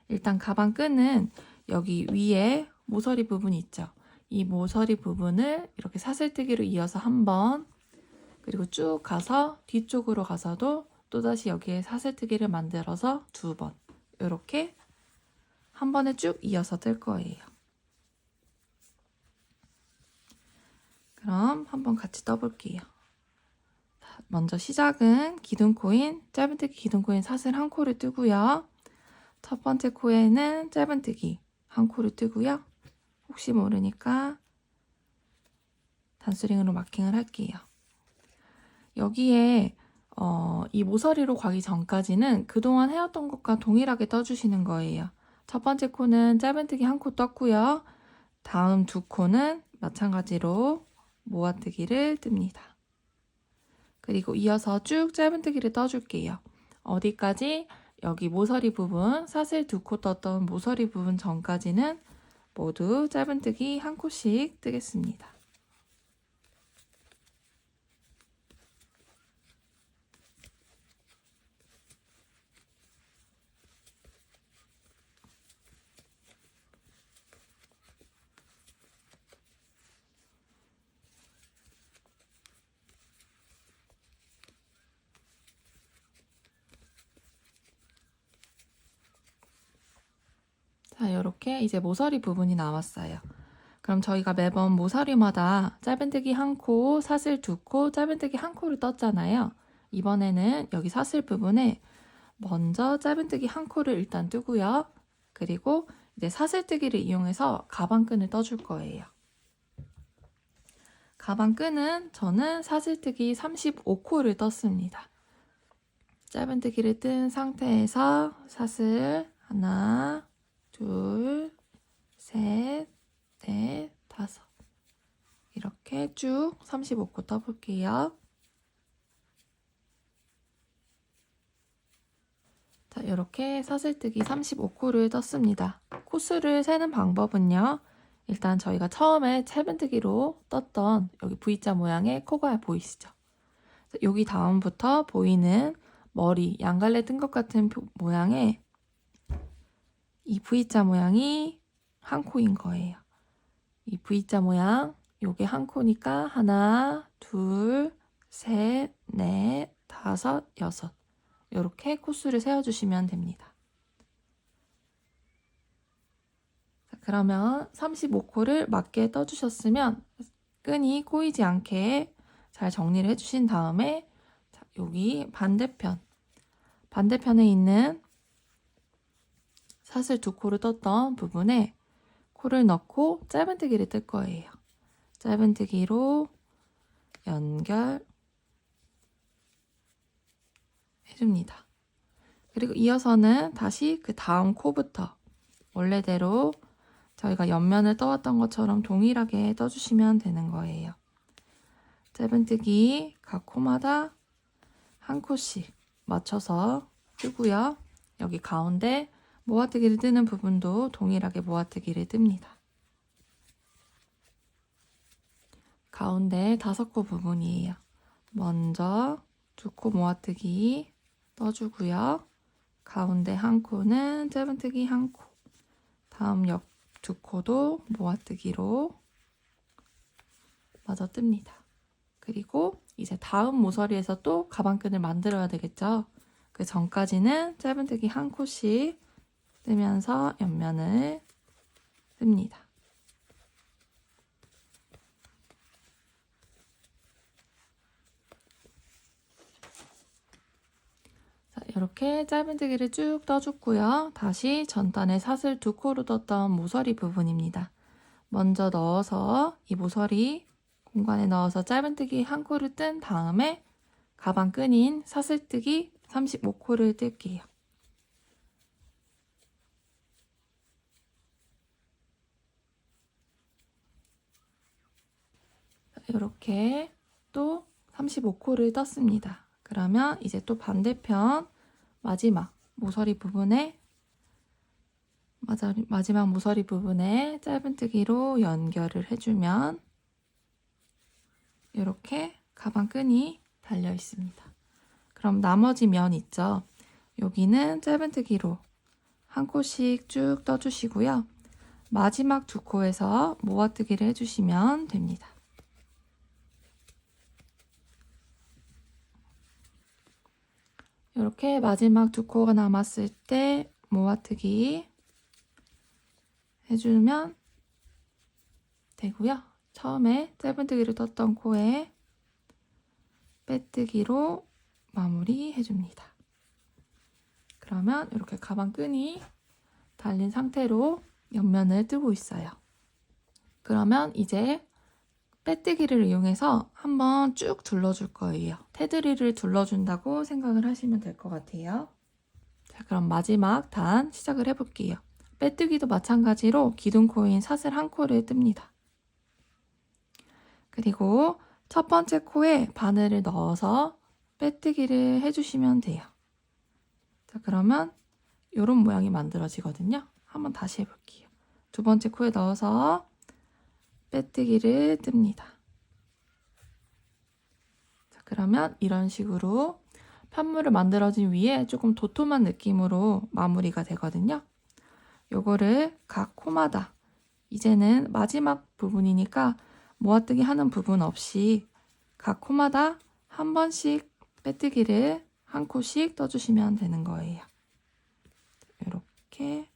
일단 가방끈은 여기 위에 모서리 부분이 있죠. 이 모서리 부분을 이렇게 사슬뜨기로 이어서 한 번, 그리고 쭉 가서 뒤쪽으로 가서도 또다시 여기에 사슬뜨기를 만들어서 두 번, 이렇게 한 번에 쭉 이어서 뜰 거예요. 그럼 한번 같이 떠볼게요. 먼저 시작은 기둥코인, 짧은뜨기 기둥코인 사슬 한 코를 뜨고요. 첫 번째 코에는 짧은뜨기 한 코를 뜨고요. 혹시 모르니까 단스링으로 마킹을 할게요. 여기에 이 모서리로 가기 전까지는 그동안 해왔던 것과 동일하게 떠주시는 거예요. 첫 번째 코는 짧은뜨기 한 코 떴고요. 다음 두 코는 마찬가지로 모아뜨기를 뜹니다. 그리고 이어서 쭉 짧은뜨기를 떠줄게요. 어디까지? 여기 모서리 부분, 사슬 두 코 떴던 모서리 부분 전까지는 모두 짧은뜨기 한 코씩 뜨겠습니다. 자, 이렇게 이제 모서리 부분이 나왔어요. 그럼 저희가 매번 모서리마다 짧은뜨기 한 코, 사슬 두 코, 짧은뜨기 한 코를 떴잖아요. 이번에는 여기 사슬 부분에 먼저 짧은뜨기 한 코를 일단 뜨고요. 그리고 이제 사슬뜨기를 이용해서 가방끈을 떠줄 거예요. 가방끈은 저는 사슬뜨기 35코를 떴습니다. 짧은뜨기를 뜬 상태에서 사슬 하나, 둘, 셋, 넷, 다섯. 이렇게 쭉 35코 떠볼게요. 자, 이렇게 사슬뜨기 35코를 떴습니다. 코수를 세는 방법은요. 일단 저희가 처음에 짧은뜨기로 떴던 여기 V자 모양의 코가 보이시죠? 여기 다음부터 보이는 머리, 양갈래 뜬 것 같은 모양의 이 V자 모양이 한 코인 거예요. 이 V자 모양, 요게 한 코니까 하나, 둘, 셋, 넷, 다섯, 여섯. 이렇게 코수를 세워주시면 됩니다. 자, 그러면 35코를 맞게 떠주셨으면 끈이 꼬이지 않게 잘 정리를 해주신 다음에 자, 여기 반대편에 있는 사슬 두 코를 떴던 부분에 코를 넣고 짧은뜨기를 뜰 거예요. 짧은뜨기로 연결 해줍니다. 그리고 이어서는 다시 그 다음 코부터 원래대로 저희가 옆면을 떠왔던 것처럼 동일하게 떠주시면 되는 거예요. 짧은뜨기 각 코마다 한 코씩 맞춰서 뜨고요. 여기 가운데 모아뜨기를 뜨는 부분도 동일하게 모아뜨기를 뜹니다. 가운데 5코 부분이에요. 먼저 2코 모아뜨기 떠주고요. 가운데 한 코는 짧은뜨기 1코, 다음 옆 2코도 모아뜨기로 마저 뜹니다. 그리고 이제 다음 모서리에서 또 가방끈을 만들어야 되겠죠. 그 전까지는 짧은뜨기 1코씩 뜨면서 옆면을 뜹니다. 자, 이렇게 짧은뜨기를 쭉 떠줬고요. 다시 전단에 사슬 2코로 떴던 모서리 부분입니다. 먼저 넣어서 이 모서리 공간에 넣어서 짧은뜨기 1코를 뜬 다음에 가방끈인 사슬뜨기 35코를 뜰게요. 이렇게 또 35코를 떴습니다. 그러면 이제 또 반대편 마지막 모서리 부분에 짧은뜨기로 연결을 해주면 이렇게 가방끈이 달려 있습니다. 그럼 나머지 면 있죠? 여기는 짧은뜨기로 1코씩 쭉 떠주시고요. 마지막 2코에서 모아뜨기를 해주시면 됩니다. 이렇게 마지막 2코가 남았을 때 모아뜨기 해주면 되고요. 처음에 짧은뜨기를 떴던 코에 빼뜨기로 마무리 해줍니다. 그러면 이렇게 가방끈이 달린 상태로 옆면을 뜨고 있어요. 그러면 이제 빼뜨기를 이용해서 한번 쭉 둘러줄 거예요. 테두리를 둘러준다고 생각을 하시면 될 것 같아요. 자, 그럼 마지막 단 시작을 해볼게요. 빼뜨기도 마찬가지로 기둥코인 사슬 1코를 뜹니다. 그리고 첫 번째 코에 바늘을 넣어서 빼뜨기를 해주시면 돼요. 자, 그러면 이런 모양이 만들어지거든요. 한번 다시 해볼게요. 두 번째 코에 넣어서 빼뜨기를 뜹니다. 자, 그러면 이런 식으로 편물을 만들어진 위에 조금 도톰한 느낌으로 마무리가 되거든요. 요거를 각 코마다 이제는 마지막 부분이니까 모아뜨기 하는 부분 없이 각 코마다 한 번씩 빼뜨기를 1코씩 떠주시면 되는 거예요. 이렇게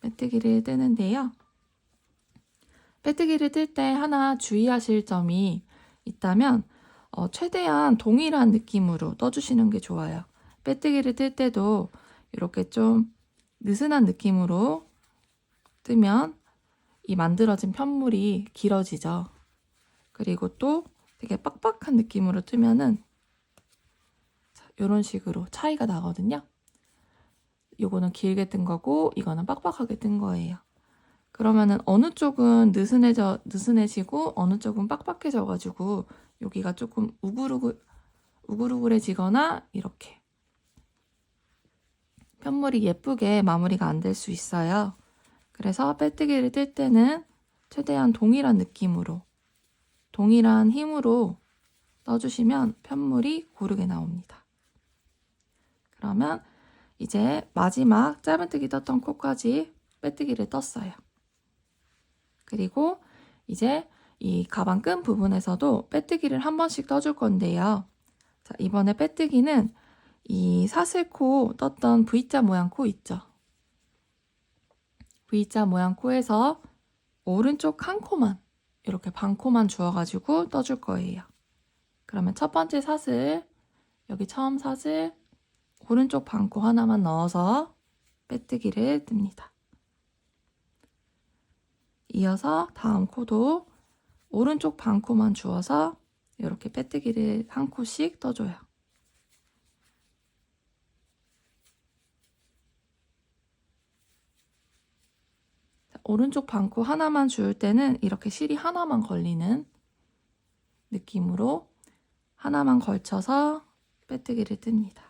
빼뜨기를 뜨는데요. 빼뜨기를 뜰 때 하나 주의하실 점이 있다면 최대한 동일한 느낌으로 떠주시는 게 좋아요. 빼뜨기를 뜰 때도 이렇게 좀 느슨한 느낌으로 뜨면 이 만들어진 편물이 길어지죠. 그리고 또 되게 빡빡한 느낌으로 뜨면은 이런 식으로 차이가 나거든요. 요거는 길게 뜬 거고 이거는 빡빡하게 뜬 거예요. 그러면은 어느 쪽은 느슨해지고 어느 쪽은 빡빡해져가지고 여기가 조금 우글우글해지거나 이렇게 편물이 예쁘게 마무리가 안 될 수 있어요. 그래서 빼뜨기를 뜰 때는 최대한 동일한 느낌으로, 동일한 힘으로 떠주시면 편물이 고르게 나옵니다. 그러면 이제 마지막 짧은뜨기 떴던 코까지 빼뜨기를 떴어요. 그리고 이제 이 가방끈 부분에서도 빼뜨기를 한 번씩 떠줄 건데요. 자, 이번에 빼뜨기는 이 사슬코 떴던 V자 모양 코 있죠. V자 모양 코에서 오른쪽 한 코만 이렇게 반 코만 주어가지고 떠줄 거예요. 그러면 첫 번째 사슬, 여기 처음 사슬, 오른쪽 반 코 하나만 넣어서 빼뜨기를 뜹니다. 이어서 다음 코도 오른쪽 반 코만 주어서 이렇게 빼뜨기를 1코씩 떠줘요. 오른쪽 반 코 하나만 줄 때는 이렇게 실이 하나만 걸리는 느낌으로 하나만 걸쳐서 빼뜨기를 뜹니다.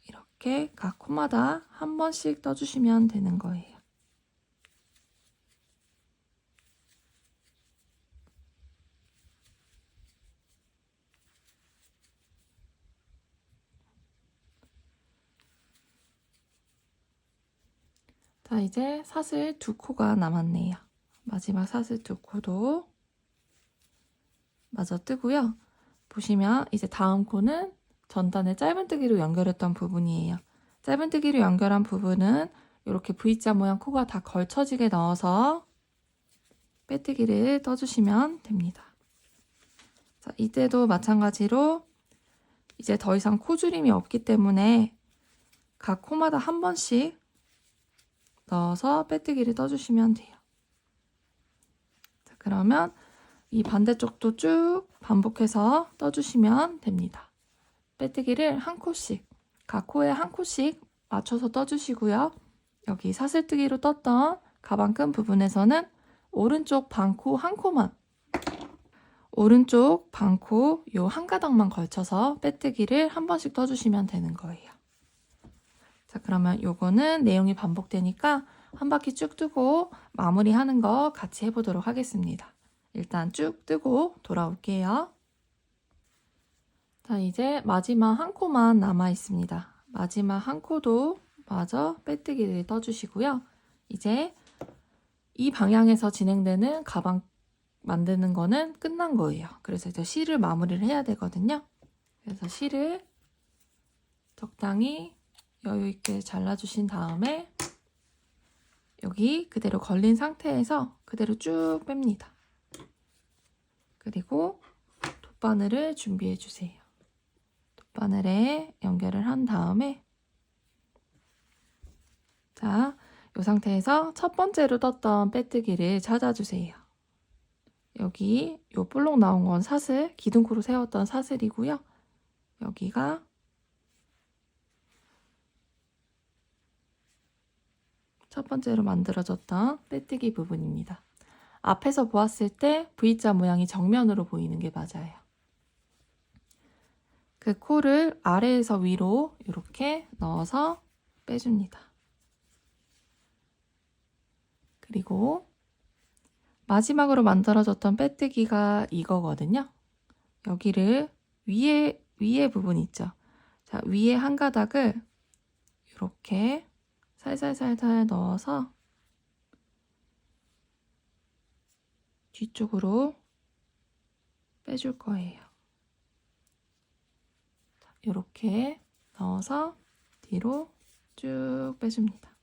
이렇게 각 코마다 한 번씩 떠주시면 되는 거예요. 자, 이제 사슬 2코가 남았네요. 마지막 사슬 2코도 마저 뜨고요. 보시면 이제 다음 코는 전단을 짧은뜨기로 연결했던 부분이에요. 짧은뜨기로 연결한 부분은 이렇게 V자 모양 코가 다 걸쳐지게 넣어서 빼뜨기를 떠주시면 됩니다. 자, 이때도 마찬가지로 이제 더 이상 코줄임이 없기 때문에 각 코마다 한 번씩 넣어서 빼뜨기를 떠주시면 돼요. 자, 그러면 이 반대쪽도 쭉 반복해서 떠주시면 됩니다. 빼뜨기를 한 코씩, 각 코에 한 코씩 맞춰서 떠주시고요. 여기 사슬뜨기로 떴던 가방 끈 부분에서는 오른쪽 반코 한 코만, 오른쪽 반코 요 한 가닥만 걸쳐서 빼뜨기를 한 번씩 떠주시면 되는 거예요. 자, 그러면 요거는 내용이 반복되니까 한 바퀴 쭉 뜨고 마무리하는 거 같이 해보도록 하겠습니다. 일단 쭉 뜨고 돌아올게요. 자, 이제 마지막 한 코만 남아 있습니다. 마지막 한 코도 마저 빼뜨기를 떠주시고요. 이제 이 방향에서 진행되는 가방 만드는 거는 끝난 거예요. 그래서 이제 실을 마무리를 해야 되거든요. 그래서 실을 적당히 여유 있게 잘라주신 다음에 여기 그대로 걸린 상태에서 그대로 쭉 뺍니다. 그리고 돗바늘을 준비해 주세요. 돗바늘에 연결을 한 다음에 자, 이 상태에서 첫 번째로 떴던 빼뜨기를 찾아주세요. 여기 요 볼록 나온 건 사슬, 기둥코로 세웠던 사슬이고요. 여기가 첫 번째로 만들어졌던 빼뜨기 부분입니다. 앞에서 보았을 때 V자 모양이 정면으로 보이는 게 맞아요. 그 코를 아래에서 위로 이렇게 넣어서 빼줍니다. 그리고 마지막으로 만들어졌던 빼뜨기가 이거거든요. 여기를 위에 부분 있죠. 자, 위에 한 가닥을 이렇게 살살살살 넣어서 뒤쪽으로 빼줄 거예요. 이렇게 넣어서 뒤로 쭉 빼줍니다.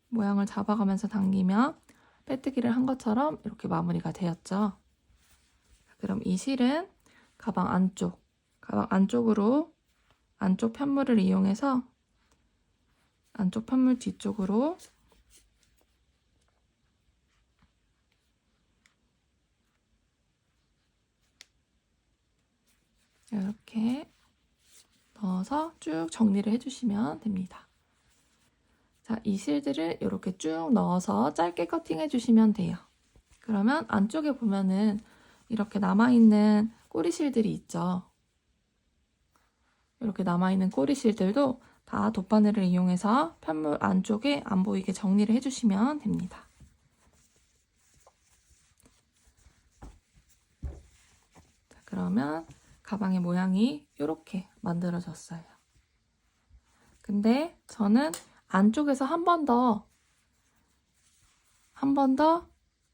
모양을 잡아가면서 당기면 빼뜨기를 한 것처럼 이렇게 마무리가 되었죠. 그럼 이 실은 가방 안쪽으로 안쪽 편물을 이용해서 안쪽 편물 뒤쪽으로 이렇게 넣어서 쭉 정리를 해주시면 됩니다. 자, 이 실들을 이렇게 쭉 넣어서 짧게 커팅해 주시면 돼요. 그러면 안쪽에 보면은 이렇게 남아있는 꼬리실들이 있죠. 이렇게 남아있는 꼬리실들도 다 돗바늘을 이용해서 편물 안쪽에 안 보이게 정리를 해주시면 됩니다. 자, 그러면 가방의 모양이 이렇게 만들어졌어요. 근데 저는 안쪽에서 한 번 더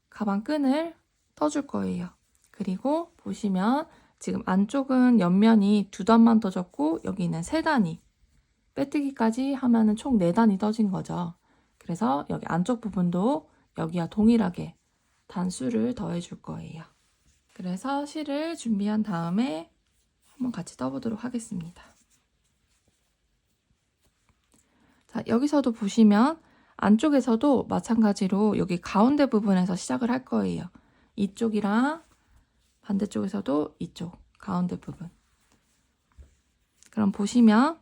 가방 끈을 떠줄 거예요. 그리고 보시면 지금 안쪽은 옆면이 2단만 떠졌고 여기는 3단이 빼뜨기까지 하면은 총 4단이 떠진 거죠. 그래서 여기 안쪽 부분도 여기와 동일하게 단수를 더해줄 거예요. 그래서 실을 준비한 다음에 한번 같이 떠보도록 하겠습니다. 자, 여기서도 보시면 안쪽에서도 마찬가지로 여기 가운데 부분에서 시작을 할 거예요. 이쪽이랑 반대쪽에서도 이쪽 가운데 부분. 그럼 보시면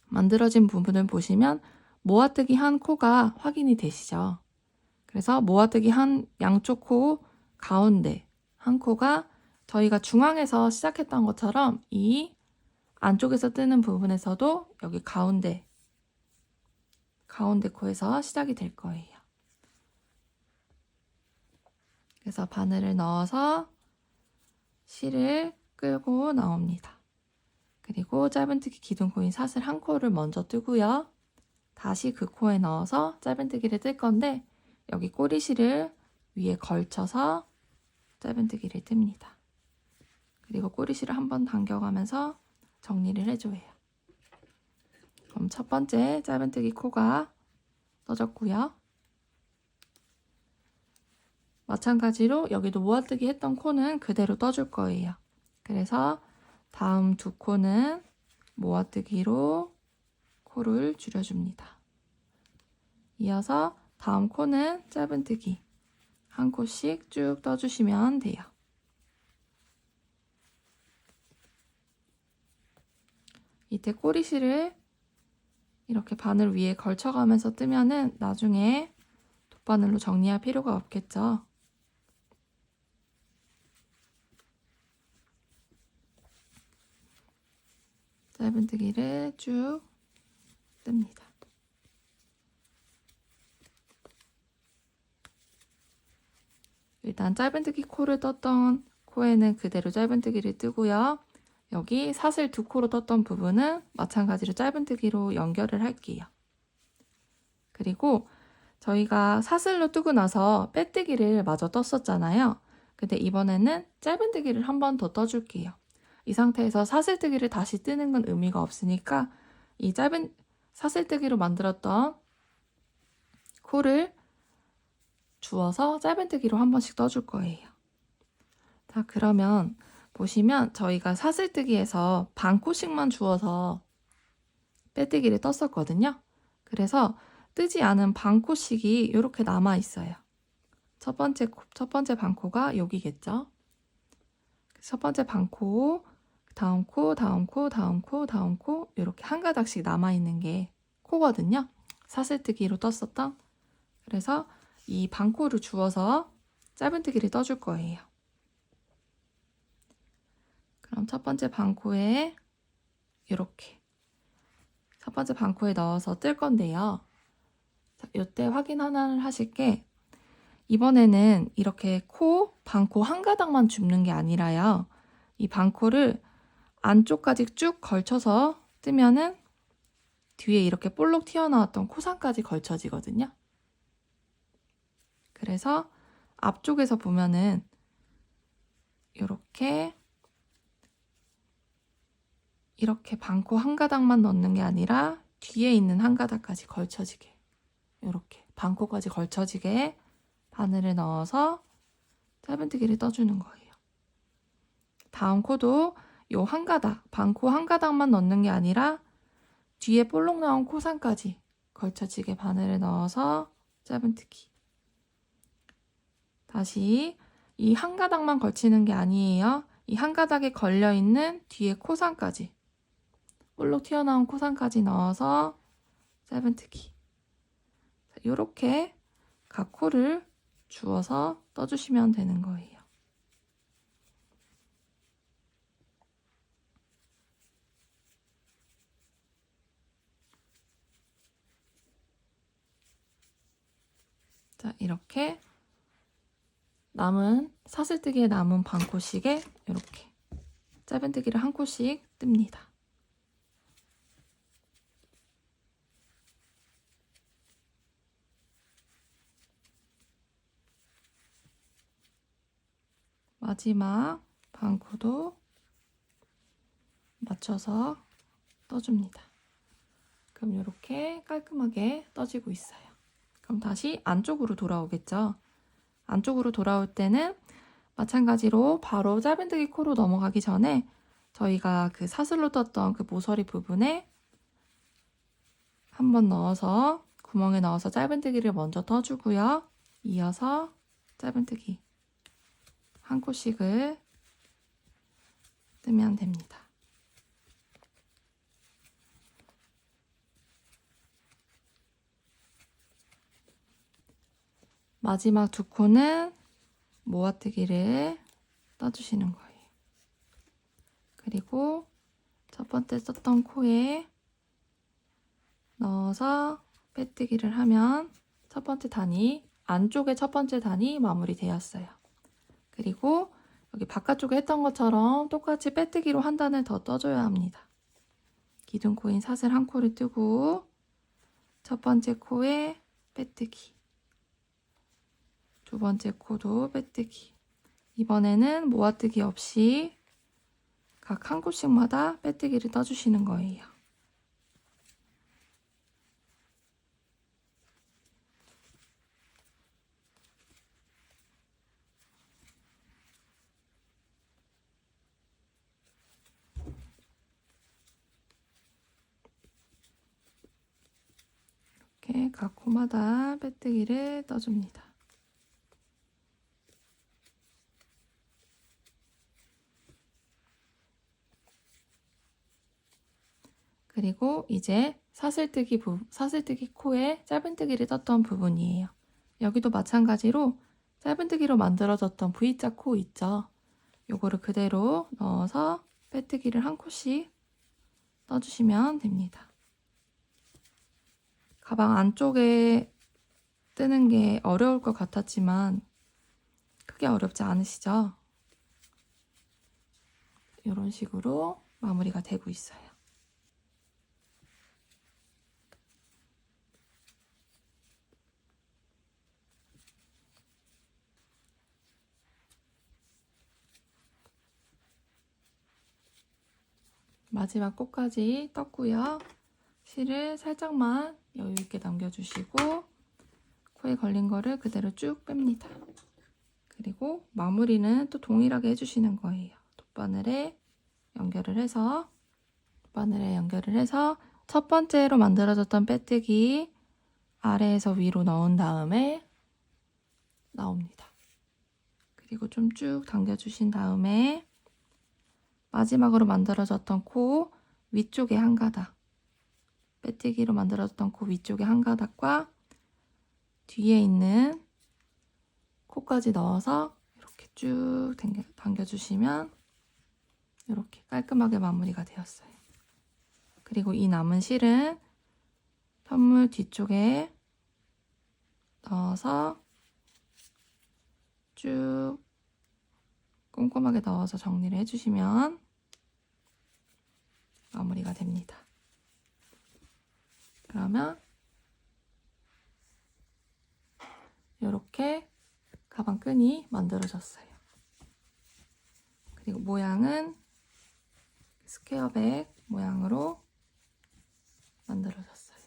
만들어진 부분을 보시면 모아뜨기 한 코가 확인이 되시죠? 그래서 모아뜨기 한 양쪽 코 가운데 한 코가 저희가 중앙에서 시작했던 것처럼 이 안쪽에서 뜨는 부분에서도 여기 가운데 코에서 시작이 될 거예요. 그래서 바늘을 넣어서 실을 끌고 나옵니다. 그리고 짧은뜨기 기둥코인 사슬 한 코를 먼저 뜨고요. 다시 그 코에 넣어서 짧은뜨기를 뜰 건데 여기 꼬리실을 위에 걸쳐서 짧은뜨기를 뜹니다. 그리고 꼬리실을 한번 당겨가면서 정리를 해줘요. 그럼 첫 번째 짧은뜨기 코가 떠졌고요. 마찬가지로 여기도 모아뜨기 했던 코는 그대로 떠줄 거예요. 그래서 다음 두 코는 모아뜨기로 코를 줄여줍니다. 이어서 다음 코는 짧은뜨기 한 코씩 쭉 떠주시면 돼요. 이때 꼬리실을 이렇게 바늘 위에 걸쳐가면서 뜨면은 나중에 돗바늘로 정리할 필요가 없겠죠. 짧은뜨기를 쭉 뜹니다. 일단 짧은뜨기 코를 떴던 코에는 그대로 짧은뜨기를 뜨고요. 여기 사슬 두 코로 떴던 부분은 마찬가지로 짧은뜨기로 연결을 할게요. 그리고 저희가 사슬로 뜨고 나서 빼뜨기를 마저 떴었잖아요. 근데 이번에는 짧은뜨기를 한 번 더 떠줄게요. 이 상태에서 사슬뜨기를 다시 뜨는 건 의미가 없으니까 이 짧은 사슬뜨기로 만들었던 코를 주워서 짧은뜨기로 한 번씩 떠줄 거예요. 자, 그러면 보시면 저희가 사슬뜨기에서 반 코씩만 주워서 빼뜨기를 떴었거든요. 그래서 뜨지 않은 반 코씩이 이렇게 남아 있어요. 첫 번째 반코가 여기겠죠. 첫 번째 반코, 다음 코, 다음 코, 다음 코, 다음 코 이렇게 한 가닥씩 남아 있는 게 코거든요. 사슬뜨기로 떴었던. 그래서 이 반코를 주워서 짧은뜨기를 떠줄 거예요. 그럼 첫 번째 반코에 이렇게 첫 번째 반코에 넣어서 뜰 건데요. 자, 이때 확인 하나를 하실 게 이번에는 이렇게 반코 한 가닥만 줍는 게 아니라요. 이 반코를 안쪽까지 쭉 걸쳐서 뜨면은 뒤에 이렇게 볼록 튀어나왔던 코상까지 걸쳐지거든요. 그래서 앞쪽에서 보면은 이렇게 반코 한 가닥만 넣는 게 아니라 뒤에 있는 한 가닥까지 걸쳐지게 이렇게 반코까지 걸쳐지게 바늘을 넣어서 짧은뜨기를 떠주는 거예요. 다음 코도 요 한 가닥, 반코 한 가닥만 넣는 게 아니라 뒤에 볼록 나온 코상까지 걸쳐지게 바늘을 넣어서 짧은뜨기. 다시 이 한 가닥만 걸치는 게 아니에요. 이 한 가닥에 걸려있는 뒤에 코상까지 볼록 튀어나온 코상까지 넣어서 짧은뜨기. 이렇게 각 코를 주워서 떠주시면 되는 거예요. 자, 이렇게 사슬뜨기에 남은 반코씩에 이렇게 짧은뜨기를 한 코씩 뜹니다. 마지막 반코도 맞춰서 떠줍니다. 그럼 이렇게 깔끔하게 떠지고 있어요. 그럼 다시 안쪽으로 돌아오겠죠. 안쪽으로 돌아올 때는 마찬가지로 바로 짧은뜨기 코로 넘어가기 전에 저희가 그 사슬로 떴던 그 모서리 부분에 한번 넣어서 구멍에 넣어서 짧은뜨기를 먼저 떠주고요. 이어서 짧은뜨기 한 코씩을 뜨면 됩니다. 마지막 두 코는 모아뜨기를 떠주시는 거예요. 그리고 첫 번째 썼던 코에 넣어서 빼뜨기를 하면 첫 번째 단이, 안쪽에 첫 번째 단이 마무리되었어요. 그리고 여기 바깥쪽에 했던 것처럼 똑같이 빼뜨기로 한 단을 더 떠줘야 합니다. 기둥 코인 사슬 한 코를 뜨고 첫 번째 코에 빼뜨기, 두 번째 코도 빼뜨기. 이번에는 모아뜨기 없이 각 한 코씩마다 빼뜨기를 떠주시는 거예요. 이렇게 각 코마다 빼뜨기를 떠줍니다. 그리고 이제 사슬뜨기 코에 짧은뜨기를 떴던 부분이에요. 여기도 마찬가지로 짧은뜨기로 만들어졌던 V자 코 있죠? 요거를 그대로 넣어서 빼뜨기를 한 코씩 떠주시면 됩니다. 가방 안쪽에 뜨는 게 어려울 것 같았지만 크게 어렵지 않으시죠? 이런 식으로 마무리가 되고 있어요. 마지막 코까지 떴고요. 실을 살짝만 여유 있게 남겨주시고 코에 걸린 거를 그대로 쭉 뺍니다. 그리고 마무리는 또 동일하게 해주시는 거예요. 돗바늘에 연결을 해서 첫 번째로 만들어졌던 빼뜨기 아래에서 위로 넣은 다음에 나옵니다. 그리고 좀 쭉 당겨주신 다음에 마지막으로 만들어졌던 코 위쪽에 한 가닥, 빼뜨기로 만들어졌던 코 위쪽에 한 가닥과 뒤에 있는 코까지 넣어서 이렇게 쭉 당겨주시면 이렇게 깔끔하게 마무리가 되었어요. 그리고 이 남은 실은 편물 뒤쪽에 넣어서 쭉 꼼꼼하게 넣어서 정리를 해주시면 마무리가 됩니다. 그러면 이렇게 가방 끈이 만들어졌어요. 그리고 모양은 스퀘어백 모양으로 만들어졌어요.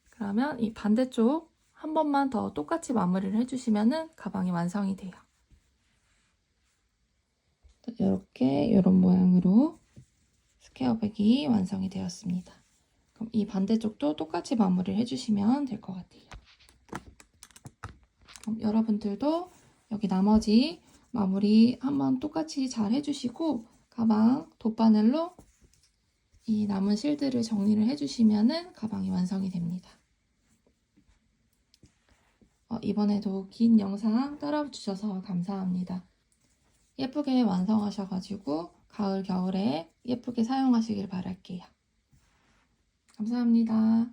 그러면 이 반대쪽 한 번만 더 똑같이 마무리를 해주시면 가방이 완성이 돼요. 이렇게 이런 모양으로 스퀘어백이 완성이 되었습니다. 그럼 이 반대쪽도 똑같이 마무리를 해주시면 될 것 같아요. 그럼 여러분들도 여기 나머지 마무리 한번 똑같이 잘 해주시고 가방 돗바늘로 이 남은 실들을 정리를 해주시면 가방이 완성이 됩니다. 이번에도 긴 영상 따라와 주셔서 감사합니다. 예쁘게 완성하셔가지고 가을, 겨울에 예쁘게 사용하시길 바랄게요. 감사합니다.